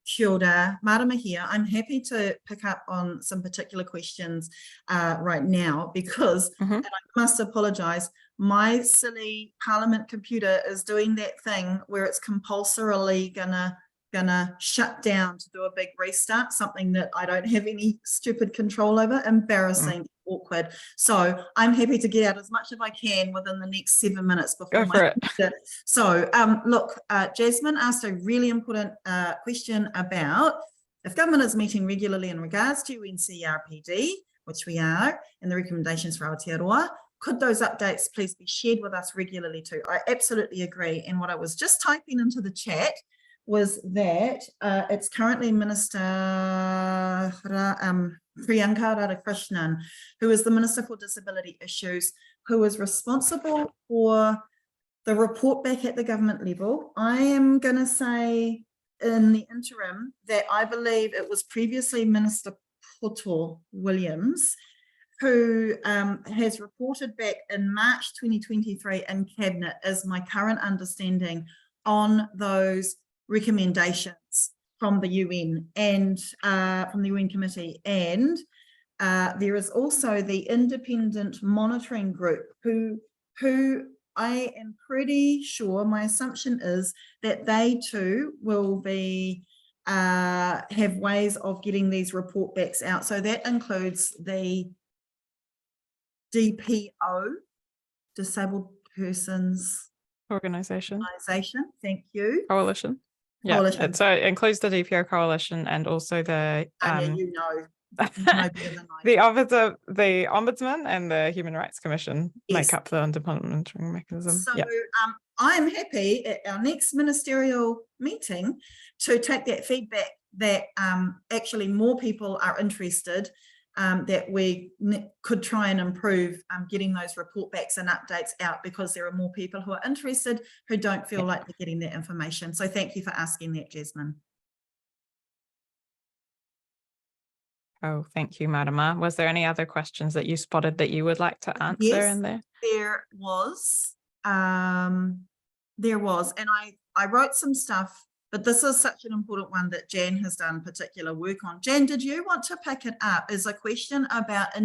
Kia ora, Marama here. I'm happy to pick up on some particular questions right now, because, and I must apologise, my silly Parliament computer is doing that thing where it's compulsorily gonna shut down to do a big restart, something that I don't have any stupid control over. Embarrassing, awkward. So I'm happy to get out as much as I can within the next 7 minutes before Go for it. So look, Jasmine asked a really important question about if government is meeting regularly in regards to NCRPD, which we are, and the recommendations for Aotearoa, could those updates please be shared with us regularly too? I absolutely agree. And what I was just typing into the chat was that it's currently Minister Priyanka Radhakrishnan, who is the Minister for Disability Issues, who is responsible for the report back at the government level. I am going to say in the interim that I believe it was previously Minister Poto Williams, who has reported back in March 2023 in Cabinet, is my current understanding, on those recommendations from the UN and from the UN committee. And there is also the independent monitoring group who I am pretty sure, my assumption is that they too will be have ways of getting these report backs out. So that includes the DPO, Disabled Persons Organization. Thank you. Coalition. Yeah, Coalition. so it includes the DPO coalition and also the You know better than I do. the Ombudsman and the Human Rights Commission Yes. make up the independent monitoring mechanism. So yeah. I'm happy at our next ministerial meeting to take that feedback that actually more people are interested that we could try and improve getting those report backs and updates out, because there are more people who are interested who don't feel like they're getting that information. So thank you for asking that, Jasmine. Oh, thank you, Marama. Was there any other questions that you spotted that you would like to answer in there? There was, and I wrote some stuff, but this is such an important one that Jan has done particular work on. Jan, did you want to pick it up? Is a question about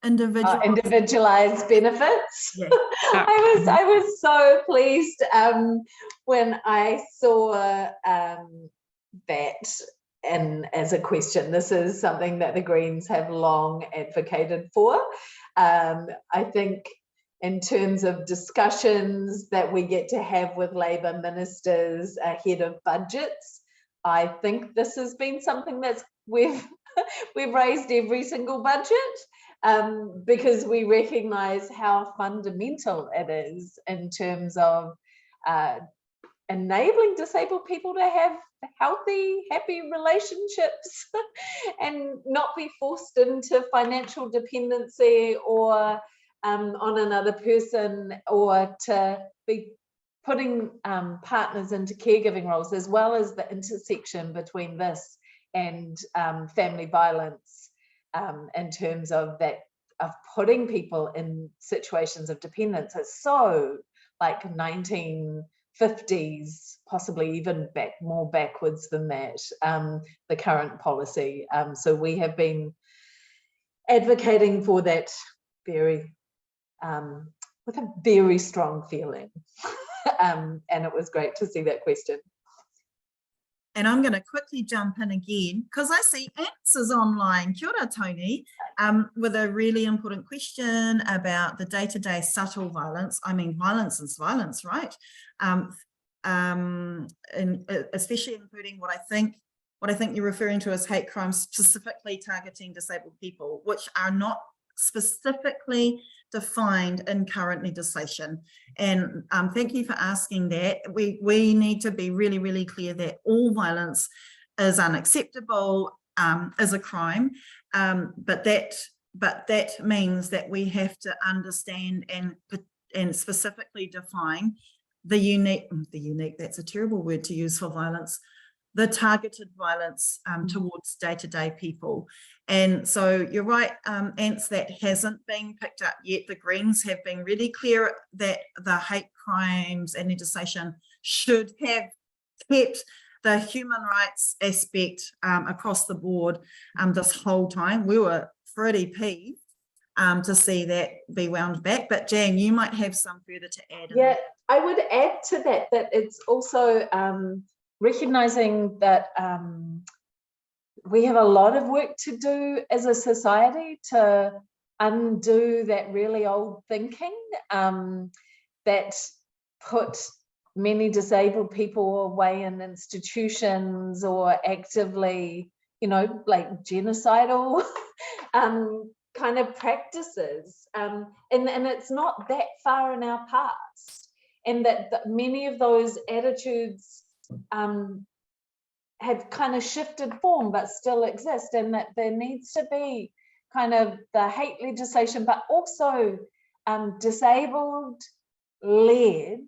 individualized benefits. Yeah. I was so pleased when I saw that. And as a question, this is something that the Greens have long advocated for. I think in terms of discussions that we get to have with Labour ministers ahead of budgets, I think this has been something that we've raised every single budget, because we recognise how fundamental it is in terms of enabling disabled people to have healthy, happy relationships and not be forced into financial dependency or on another person, or to be putting partners into caregiving roles, as well as the intersection between this and family violence, in terms of that, of putting people in situations of dependence. It's so like 1950s, possibly even more backwards than that, the current policy. So we have been advocating for that very, with a very strong feeling. And it was great to see that question. And I'm going to quickly jump in again, because I see answers online. Kia ora, Tony, with a really important question about the day-to-day subtle violence. I mean, violence is violence, right? And especially including what I think you're referring to as hate crimes, specifically targeting disabled people, which are not specifically defined in current legislation. And thank you for asking that. We need to be really, really clear that all violence is unacceptable, is a crime, but that means that we have to understand and specifically define the unique, that's a terrible word to use for violence, the targeted violence towards day-to-day people. And so you're right, Ants, that hasn't been picked up yet. The Greens have been really clear that the hate crimes and legislation should have kept the human rights aspect across the board this whole time. We were pretty peeved to see that be wound back. But Jan, you might have some further to add. Yeah, I would add to that it's also recognising that we have a lot of work to do as a society to undo that really old thinking that put many disabled people away in institutions or actively, like genocidal kind of practices. And it's not that far in our past. And that many of those attitudes have kind of shifted form but still exist, and that there needs to be kind of the hate legislation, but also disabled-led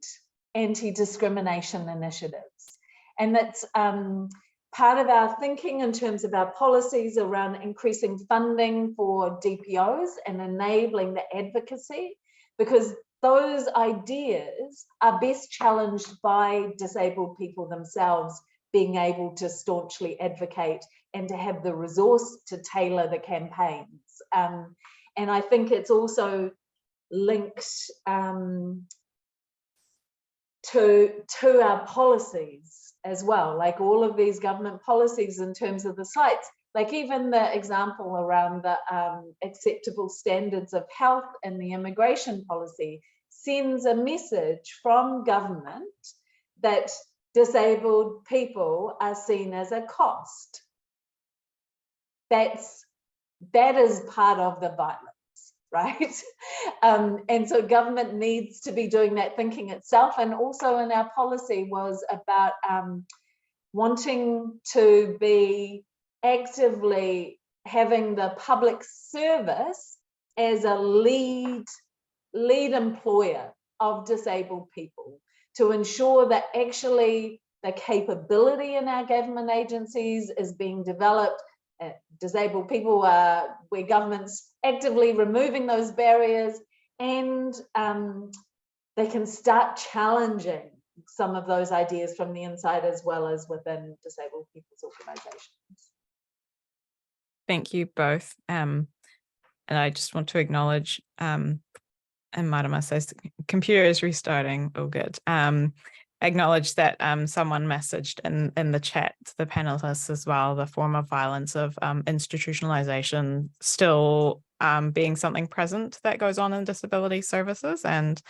anti-discrimination initiatives. And that's part of our thinking in terms of our policies around increasing funding for DPOs and enabling the advocacy, because those ideas are best challenged by disabled people themselves being able to staunchly advocate and to have the resource to tailor the campaigns. And I think it's also linked to our policies as well, like all of these government policies in terms of the sites, like even the example around the acceptable standards of health and the immigration policy sends a message from government that disabled people are seen as a cost. That is part of the violence, right? And so government needs to be doing that thinking itself. And also in our policy was about wanting to be actively having the public service as a lead employer of disabled people to ensure that actually the capability in our government agencies is being developed. Disabled people are where government's actively removing those barriers, and they can start challenging some of those ideas from the inside as well as within disabled people's organisations. Thank you both. And I just want to acknowledge, and Marama says the computer is restarting, all good. Acknowledge that someone messaged in the chat to the panelists as well, the form of violence of institutionalization still being something present that goes on in disability services. And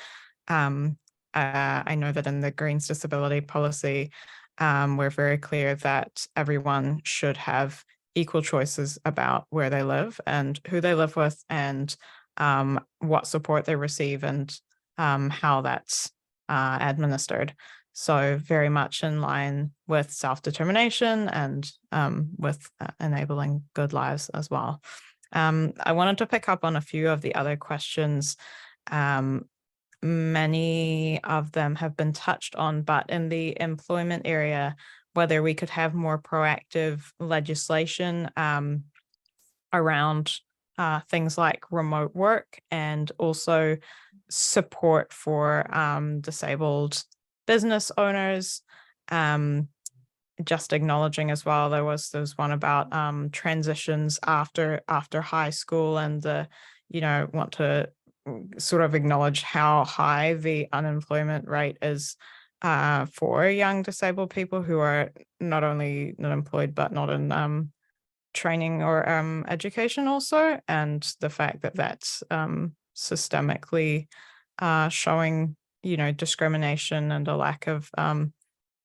I know that in the Greens disability policy, we're very clear that everyone should have equal choices about where they live and who they live with, and what support they receive, and how that's administered. So very much in line with self-determination and with enabling good lives as well. I wanted to pick up on a few of the other questions. Many of them have been touched on, but in the employment area, whether we could have more proactive legislation around things like remote work, and also support for disabled business owners. Just acknowledging as well, there's one about transitions after high school, and want to sort of acknowledge how high the unemployment rate is for young disabled people who are not only not employed but not in training or education also, and the fact that that's systemically showing discrimination and a lack of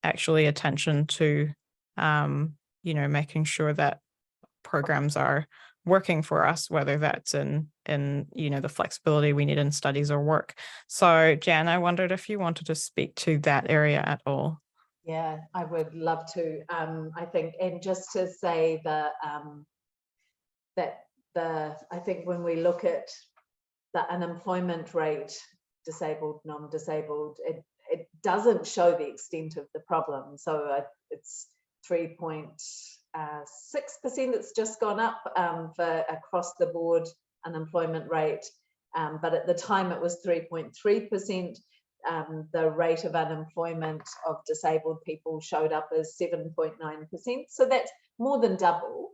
actually attention to making sure that programs are working for us, whether that's in the flexibility we need in studies or work. So Jan, I wondered if you wanted to speak to that area at all. Yeah, I would love to. I think, and just to say that I think when we look at the unemployment rate, disabled, non-disabled, it doesn't show the extent of the problem. So it's 3.6%. It's just gone up for across the board unemployment rate, but at the time it was 3.3%. The rate of unemployment of disabled people showed up as 7.9%. So that's more than double.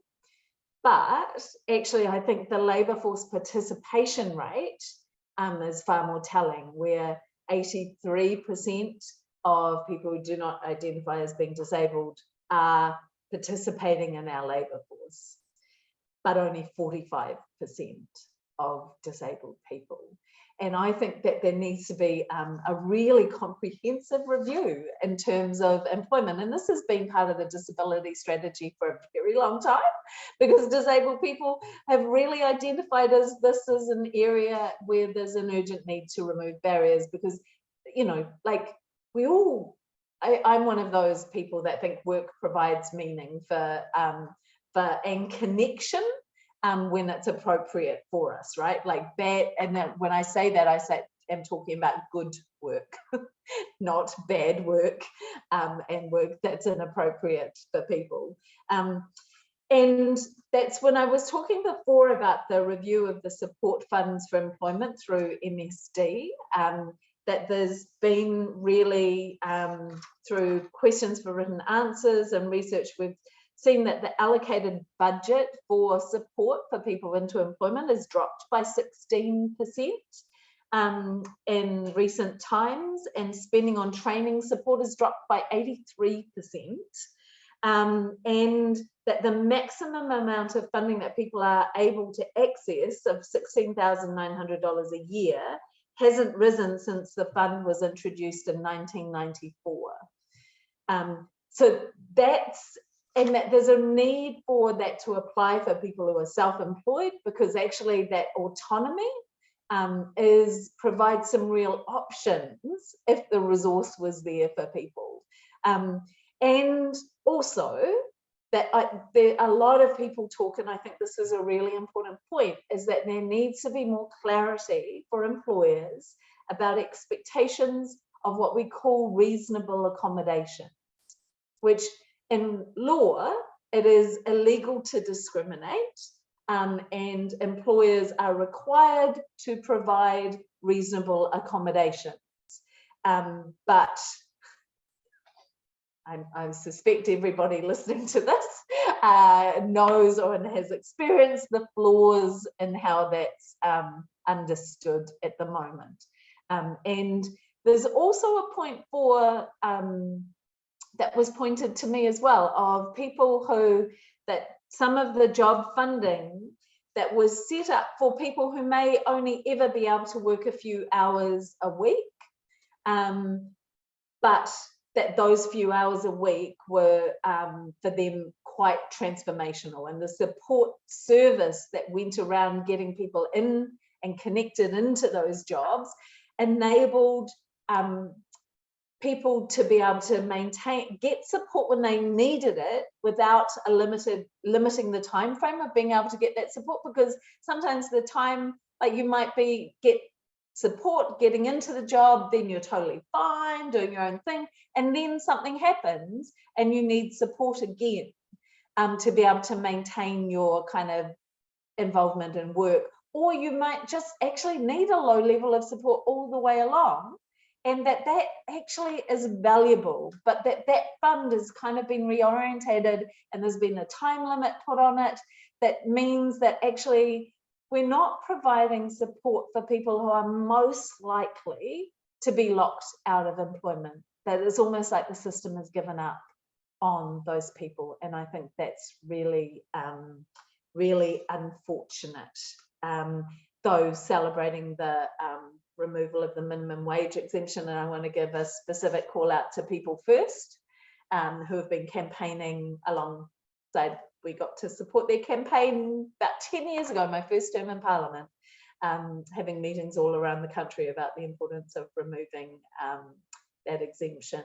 But actually, I think the labour force participation rate is far more telling, where 83% of people who do not identify as being disabled are participating in our labour force, but only 45% of disabled people. And I think that there needs to be a really comprehensive review in terms of employment. And this has been part of the disability strategy for a very long time, because disabled people have really identified as this as an area where there's an urgent need to remove barriers, because, like we all, I'm one of those people that think work provides meaning and connection when it's appropriate for us, right? Like bad, and that when I say that, I'm talking about good work, not bad work, and work that's inappropriate for people. And that's when I was talking before about the review of the support funds for employment through MSD, that there's been really, through questions for written answers and research, we've seen that the allocated budget for support for people into employment has dropped by 16% in recent times, and spending on training support has dropped by 83%. And that the maximum amount of funding that people are able to access of $16,900 a year hasn't risen since the fund was introduced in 1994. So that's, and that there's a need for that to apply for people who are self-employed, because actually that autonomy provides some real options if the resource was there for people. And also that there a lot of people talk, and I think this is a really important point, is that there needs to be more clarity for employers about expectations of what we call reasonable accommodation, which in law, it is illegal to discriminate, and employers are required to provide reasonable accommodations. But I suspect everybody listening to this knows or has experienced the flaws in how that's understood at the moment. And there's also a point for that was pointed to me as well, of people who, that some of the job funding that was set up for people who may only ever be able to work a few hours a week, but that those few hours a week were for them quite transformational, and the support service that went around getting people in and connected into those jobs enabled people to be able to get support when they needed it without limiting the time frame of being able to get that support, because sometimes the time, like you might get support getting into the job, then you're totally fine doing your own thing, and then something happens and you need support again to be able to maintain your kind of involvement in work, or you might just actually need a low level of support all the way along, and that actually is valuable, but that fund has kind of been reorientated and there's been a time limit put on it. That means that actually we're not providing support for people who are most likely to be locked out of employment. That it's almost like the system has given up on those people. And I think that's really, really unfortunate. Though celebrating the removal of the minimum wage exemption, and I want to give a specific call out to People First, who have been campaigning alongside. We got to support their campaign about 10 years ago, my first term in Parliament, having meetings all around the country about the importance of removing that exemption,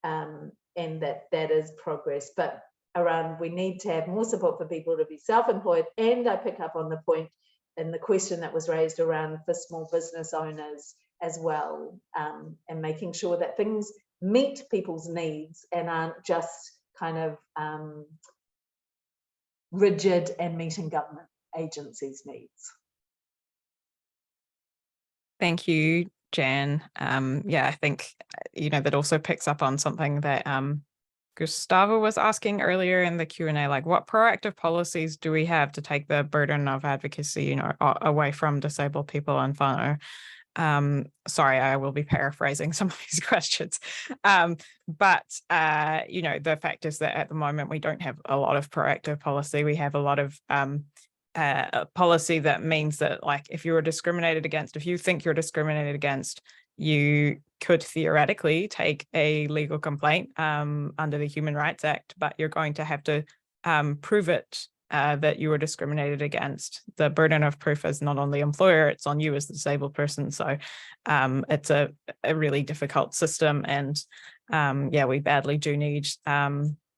and that is progress. But around, we need to have more support for people to be self-employed, and I pick up on the point in the question that was raised around for small business owners as well, and making sure that things meet people's needs and aren't just kind of rigid and meeting government agencies' needs. Thank you, Jan. Yeah, I think, that also picks up on something that Gustavo was asking earlier in the Q&A, like what proactive policies do we have to take the burden of advocacy, away from disabled people and whānau? Sorry, I will be paraphrasing some of these questions. But the fact is that at the moment, we don't have a lot of proactive policy. We have a lot of policy that means that, like, if you think you're discriminated against, you could theoretically take a legal complaint under the Human Rights Act, but you're going to have to prove it that you were discriminated against. The burden of proof is not on the employer, it's on you as the disabled person. So it's a really difficult system, and we badly do need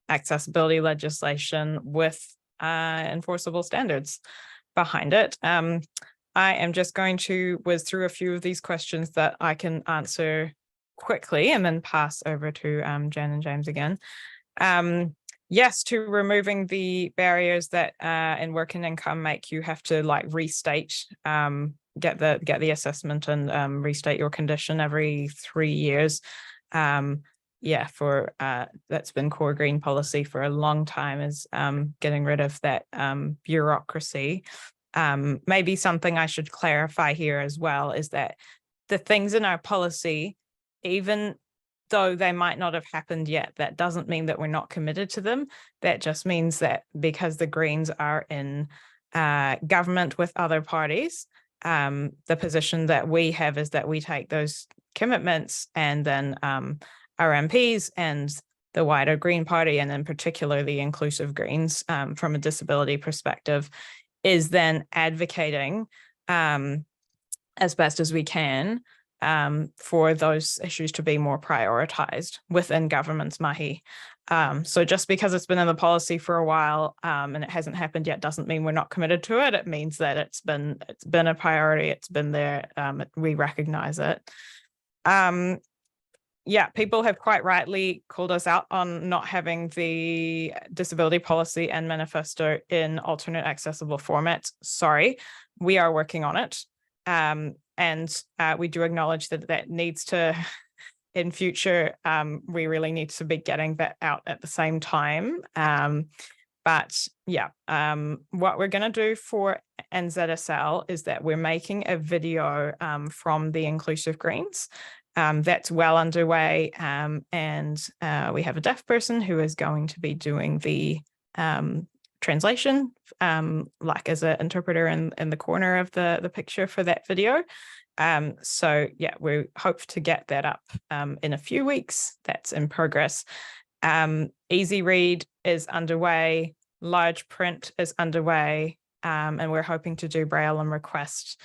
accessibility legislation with enforceable standards behind it. I am just going to whiz through a few of these questions that I can answer quickly and then pass over to Jan and James again. Yes, to removing the barriers that in work and income make you have to restate, get the assessment and restate your condition every 3 years. That's been core green policy for a long time, is getting rid of that bureaucracy. Maybe something I should clarify here as well is that the things in our policy, even though they might not have happened yet, that doesn't mean that we're not committed to them. That just means that because the Greens are in government with other parties, the position that we have is that we take those commitments, and then our MPs and the wider Green Party, and in particular the inclusive Greens from a disability perspective, is then advocating as best as we can for those issues to be more prioritised within government's mahi. So just because it's been in the policy for a while and it hasn't happened yet doesn't mean we're not committed to it. It means that it's been a priority. It's been there. We recognise it. Yeah, people have quite rightly called us out on not having the disability policy and manifesto in alternate accessible formats. Sorry, we are working on it. And we do acknowledge that needs to, in future, we really need to be getting that out at the same time. But yeah, what we're going to do for NZSL is that we're making a video from the Inclusive Greens. That's well underway, and we have a deaf person who is going to be doing the translation, like as an interpreter in the corner of the picture for that video. So yeah, we hope to get that up in a few weeks. That's in progress. Easy read is underway, large print is underway, and we're hoping to do Braille and request.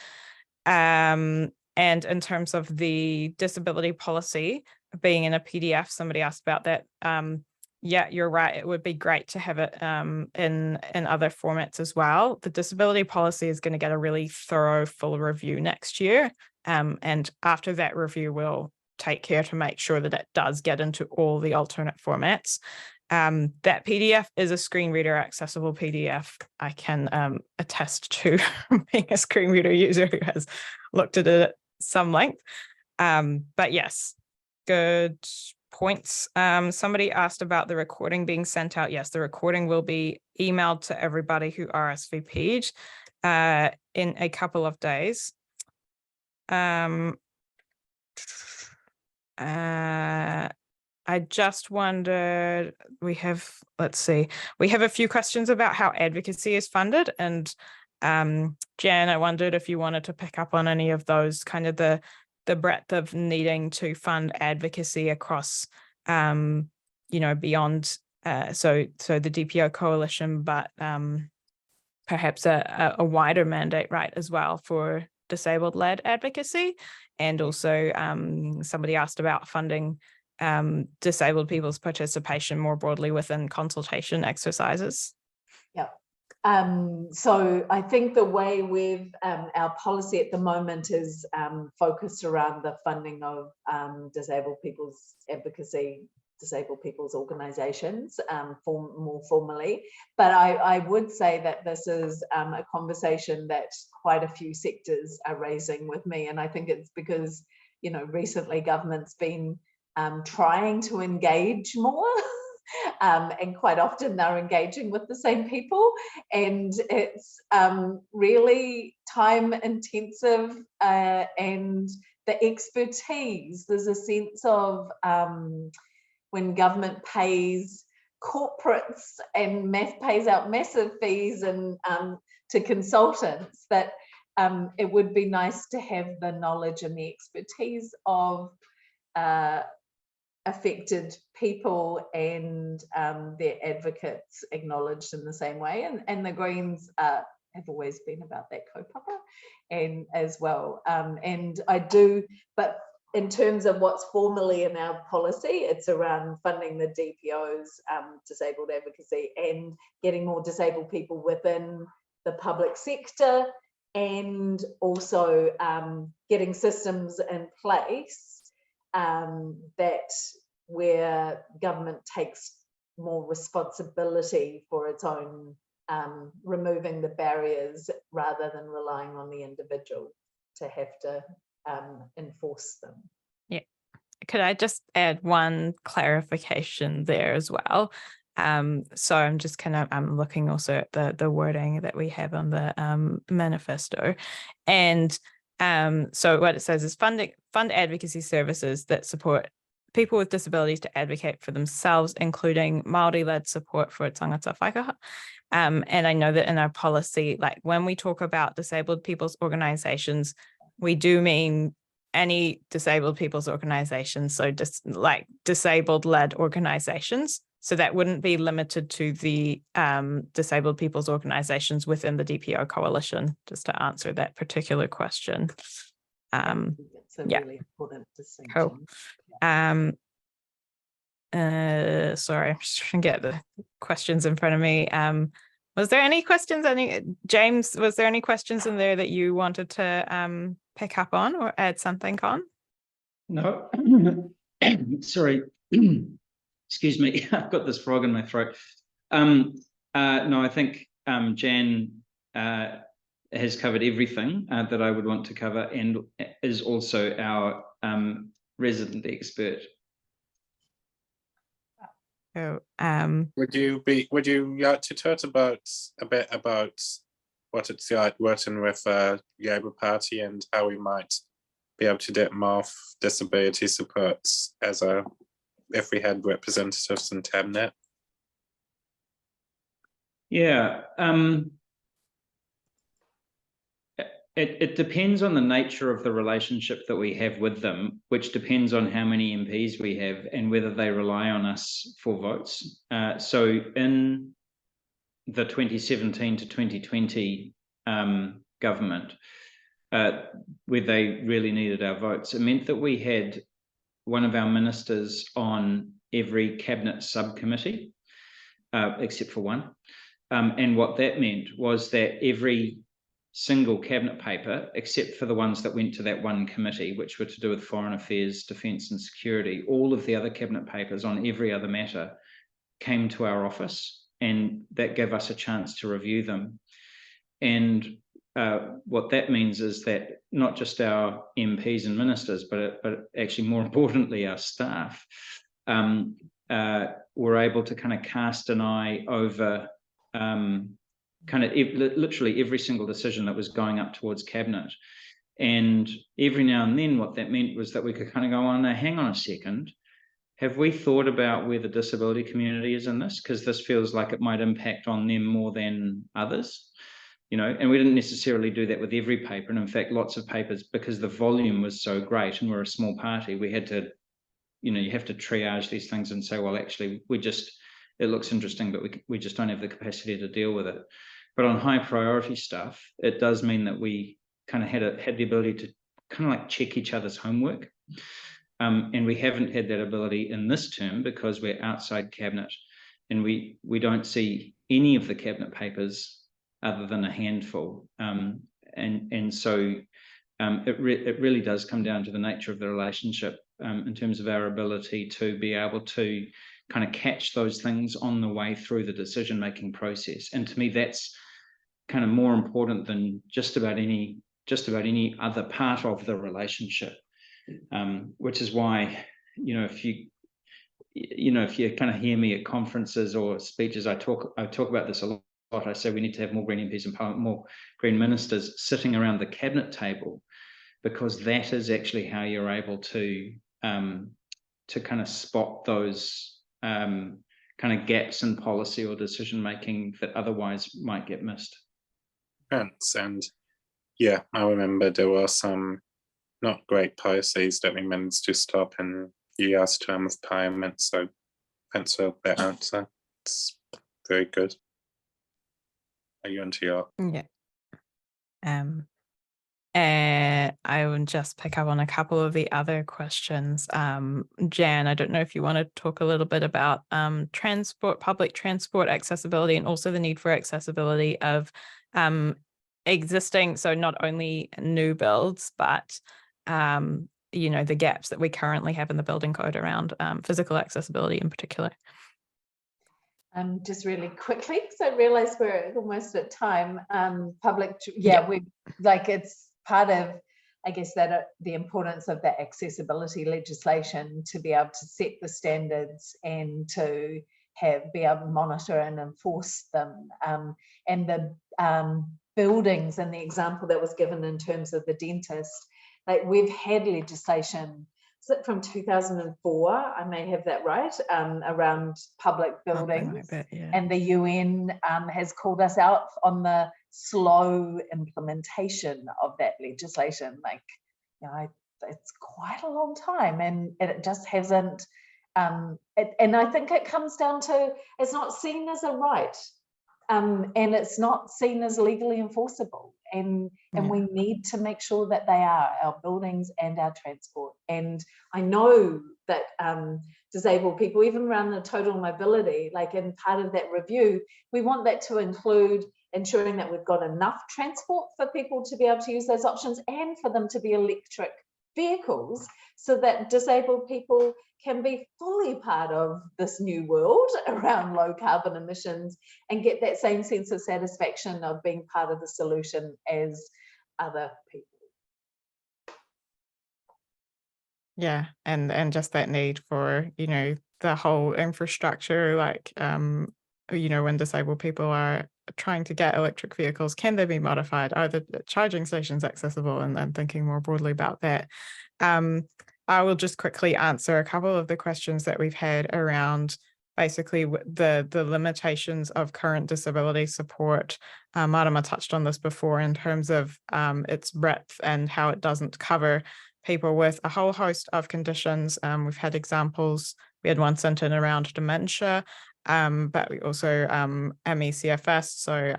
And in terms of the disability policy being in a PDF, somebody asked about that. Yeah, you're right. It would be great to have it in other formats as well. The disability policy is going to get a really thorough full review next year. And after that review, we'll take care to make sure that it does get into all the alternate formats. That PDF is a screen reader accessible PDF. I can attest to being a screen reader user who has looked at it at some length. But yes, good points. Somebody asked about the recording being sent out. Yes, the recording will be emailed to everybody who RSVP'd in a couple of days. I just wondered, we have a few questions about how advocacy is funded, and Jan, I wondered if you wanted to pick up on any of those, kind of the breadth of needing to fund advocacy across, beyond, so the DPO coalition, but perhaps a wider mandate, right, as well for disabled-led advocacy. And also somebody asked about funding disabled people's participation more broadly within consultation exercises. Yeah. So I think the way with our policy at the moment is focused around the funding of disabled people's advocacy, disabled people's organisations more formally. But I would say that this is a conversation that quite a few sectors are raising with me, and I think it's because recently government's been trying to engage more. And quite often they're engaging with the same people, and it's really time intensive, and the expertise, there's a sense of when government pays corporates and pays out massive fees and to consultants, that it would be nice to have the knowledge and the expertise of affected people and their advocates acknowledged in the same way, and the Greens have always been about that kaupapa and as well, and I do, but in terms of what's formally in our policy, it's around funding the DPO's disabled advocacy and getting more disabled people within the public sector, and also getting systems in place that where government takes more responsibility for its own removing the barriers rather than relying on the individual to have to enforce them. Yeah, could I just add one clarification there as well? So I'm just I'm looking also at the wording that we have on the manifesto, and so what it says is fund advocacy services that support people with disabilities to advocate for themselves, including Māori-led support for tangata whaikaha. And I know that in our policy, like when we talk about disabled people's organisations, we do mean any disabled people's organisations, so just like disabled-led organisations. So that wouldn't be limited to the disabled people's organisations within the DPO coalition, just to answer that particular question. It's a yeah. really important distinction. Cool. Sorry, I'm just trying to get the questions in front of me. Was there any questions? James, was there any questions in there that you wanted to pick up on or add something on? No, sorry. Excuse me. I've got this frog in my throat. No, I think Jan has covered everything that I would want to cover, and is also our resident expert. So, would you like to talk a bit about what it's like working with Labour Party and how we might be able to get more disability supports if we had representatives in cabinet? Yeah, it depends on the nature of the relationship that we have with them, which depends on how many MPs we have and whether they rely on us for votes. So in the 2017 to 2020 government, where they really needed our votes, it meant that we had one of our ministers on every cabinet subcommittee, except for one. And what that meant was that every single cabinet paper, except for the ones that went to that one committee, which were to do with foreign affairs, defence and security, all of the other cabinet papers on every other matter came to our office, and that gave us a chance to review them. And what that means is that not just our MPs and ministers, but actually more importantly our staff were able to kind of cast an eye over literally every single decision that was going up towards cabinet. And every now and then what that meant was that we could kind of go on, now hang on a second, have we thought about where the disability community is in this? Because this feels like it might impact on them more than others, you know. And we didn't necessarily do that with every paper. And in fact, lots of papers, because the volume was so great and we're a small party, we had to, you know, you have to triage these things and say, well, actually, it looks interesting, but we just don't have the capacity to deal with it. But on high priority stuff, it does mean that we kind of had the ability to kind of like check each other's homework. And we haven't had that ability in this term because we're outside cabinet, and we don't see any of the cabinet papers other than a handful. And so it really does come down to the nature of the relationship in terms of our ability to be able to kind of catch those things on the way through the decision-making process. And to me, that's kind of more important than just about any other part of the relationship. Which is why, you know, if you kind of hear me at conferences or speeches, I talk about this a lot. I say we need to have more Green MPs in Parliament, more Green ministers sitting around the cabinet table, because that is actually how you're able to kind of spot those kind of gaps in policy or decision making that otherwise might get missed. And yeah, I remember there were some not great policies that we managed to stop in the last term of Parliament. So thanks for that answer. It's very good. Are you onto your? yeah. I will just pick up on a couple of the other questions. Jan, I don't know if you want to talk a little bit about public transport accessibility, and also the need for accessibility of existing, so not only new builds, but you know, the gaps that we currently have in the building code around physical accessibility in particular. Just really quickly, because I realise we're almost at time. It's part of, I guess, that the importance of the accessibility legislation to be able to set the standards and to be able to monitor and enforce them. And the buildings and the example that was given in terms of the dentist, like we've had legislation from 2004, I may have that right, around public buildings, and the UN has called us out on the slow implementation of that legislation. Like, you know, it's quite a long time, and it just hasn't. And I think it comes down to it's not seen as a right. and it's not seen as legally enforceable. And we need to make sure that they are, our buildings and our transport. And I know that disabled people, even around the total mobility, like in part of that review, we want that to include ensuring that we've got enough transport for people to be able to use those options and for them to be electric vehicles, so that disabled people can be fully part of this new world around low carbon emissions and get that same sense of satisfaction of being part of the solution as other people. Yeah, and just that need for, the whole infrastructure, like, when disabled people are trying to get electric vehicles, can they be modified? Are the charging stations accessible? And thinking more broadly about that. I will just quickly answer a couple of the questions that we've had around basically the limitations of current disability support. Marama touched on this before in terms of its breadth and how it doesn't cover people with a whole host of conditions. We've had examples. We had one sent in around dementia, but we also ME/CFS, so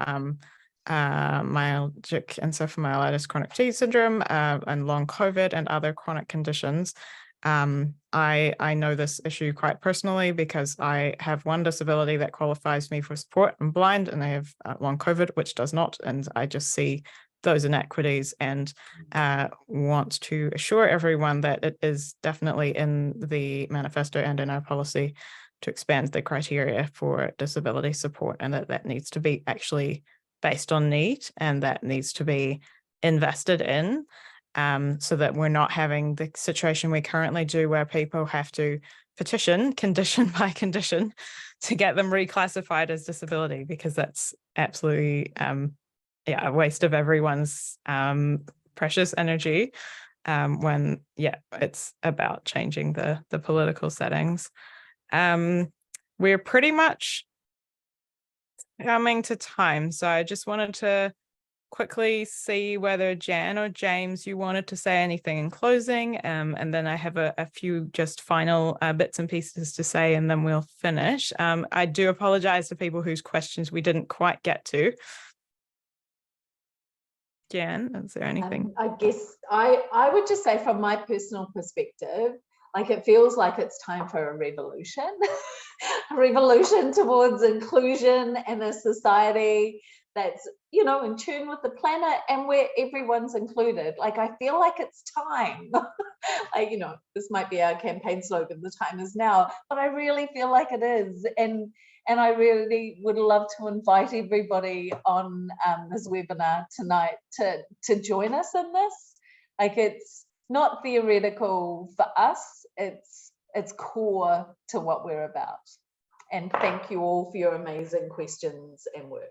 myalgic encephalomyelitis chronic fatigue syndrome, and long COVID and other chronic conditions. I know this issue quite personally because I have one disability that qualifies me for support. I'm blind and I have long COVID, which does not, and I just see those inequities and want to assure everyone that it is definitely in the manifesto and in our policy to expand the criteria for disability support, and that needs to be actually based on need, and that needs to be invested in, so that we're not having the situation we currently do where people have to petition condition by condition to get them reclassified as disability, because that's absolutely a waste of everyone's precious energy, when it's about changing the political settings. We're pretty much coming to time, so I just wanted to quickly see whether Jan or James, you wanted to say anything in closing, and then I have a few just final bits and pieces to say, and then we'll finish. I do apologize to people whose questions we didn't quite get to. Jan, is there anything? I guess I would just say, from my personal perspective, like, it feels like it's time for a revolution, a revolution towards inclusion and a society that's, in tune with the planet and where everyone's included. Like, I feel like it's time. Like, this might be our campaign slogan, the time is now, but I really feel like it is. And I really would love to invite everybody on this webinar tonight to join us in this. Like, it's not theoretical for us, it's core to what we're about. And thank you all for your amazing questions and work.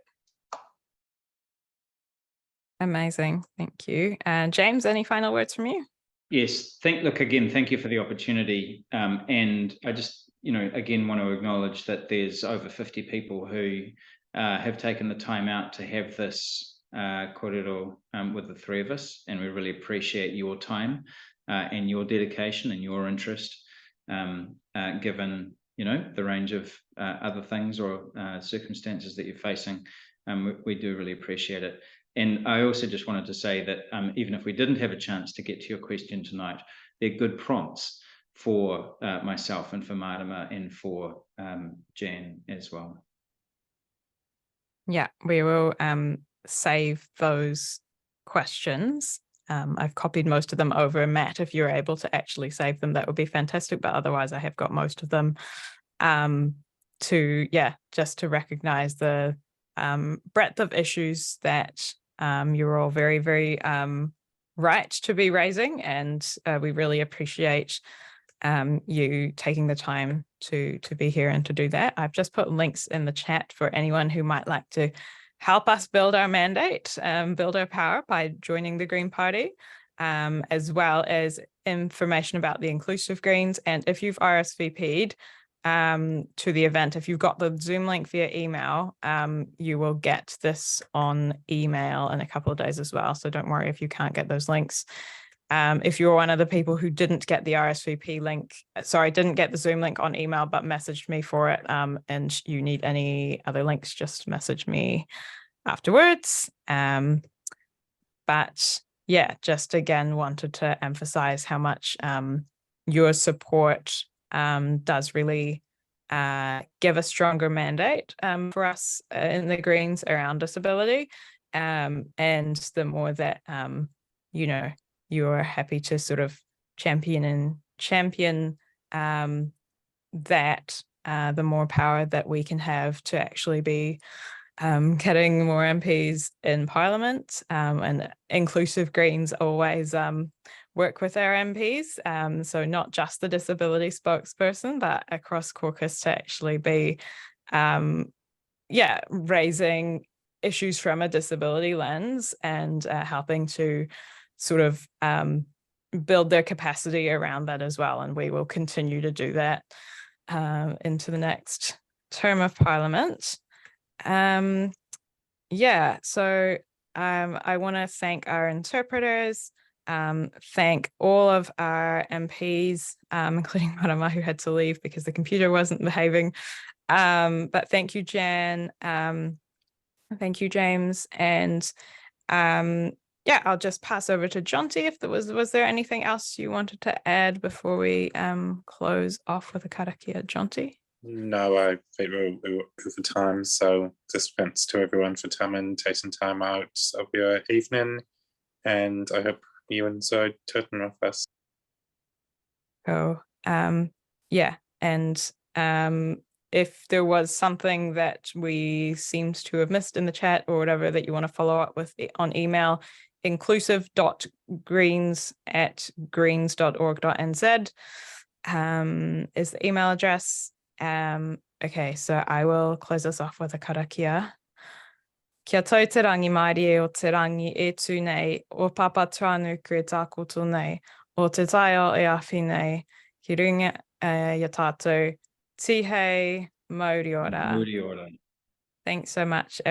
Amazing, thank you. And James, any final words from you? Yes, look, again, thank you for the opportunity. And I just, again, want to acknowledge that there's over 50 people who have taken the time out to have this kōrero with the three of us, and we really appreciate your time and your dedication and your interest, given, the range of other things or circumstances that you're facing. We do really appreciate it. And I also just wanted to say that even if we didn't have a chance to get to your question tonight, they're good prompts for myself and for Marama and for Jan as well. Yeah, we will save those questions. I've copied most of them over. Matt, if you're able to actually save them, that would be fantastic. But otherwise, I have got most of them just to recognize the breadth of issues that you're all very, very right to be raising, and we really appreciate you taking the time to be here and to do that. I've just put links in the chat for anyone who might like to help us build our mandate, build our power by joining the Green Party, as well as information about the Inclusive Greens. And if you've RSVP'd to the event, if you've got the Zoom link via email, you will get this on email in a couple of days as well. So don't worry if you can't get those links. if you're one of the people who didn't get the RSVP link, didn't get the Zoom link on email, but messaged me for it, and you need any other links, just message me afterwards. But yeah, just again wanted to emphasize how much your support does really give a stronger mandate for us in the Greens around disability. And the more that, you're happy to sort of champion that, the more power that we can have to actually be getting more MPs in Parliament, and inclusive Greens always work with our MPs. So not just the disability spokesperson, but across caucus to actually be, raising issues from a disability lens and helping to sort of build their capacity around that as well. And we will continue to do that into the next term of Parliament. So I want to thank our interpreters, thank all of our MPs, including Marama, who had to leave because the computer wasn't behaving. But thank you, Jan. Thank you, James. And I'll just pass over to Jonty. If there was there anything else you wanted to add before we close off with a karakia, Jonty? No, I think we're over time, so just thanks to everyone for coming, taking time out of your evening, and I hope you enjoyed talking with us. If there was something that we seemed to have missed in the chat or whatever that you want to follow up with on email, inclusive.greens@greens.org.nz is the email address. Okay, so I will close us off with a karakia. Kia tau te rangi maari e o te rangi e tū nei, o papa tuanu kua tākoto nei, o te taio e awhi nei, ki runga ia tātou, tihei, mauri ora. Mauri ora. Thanks so much.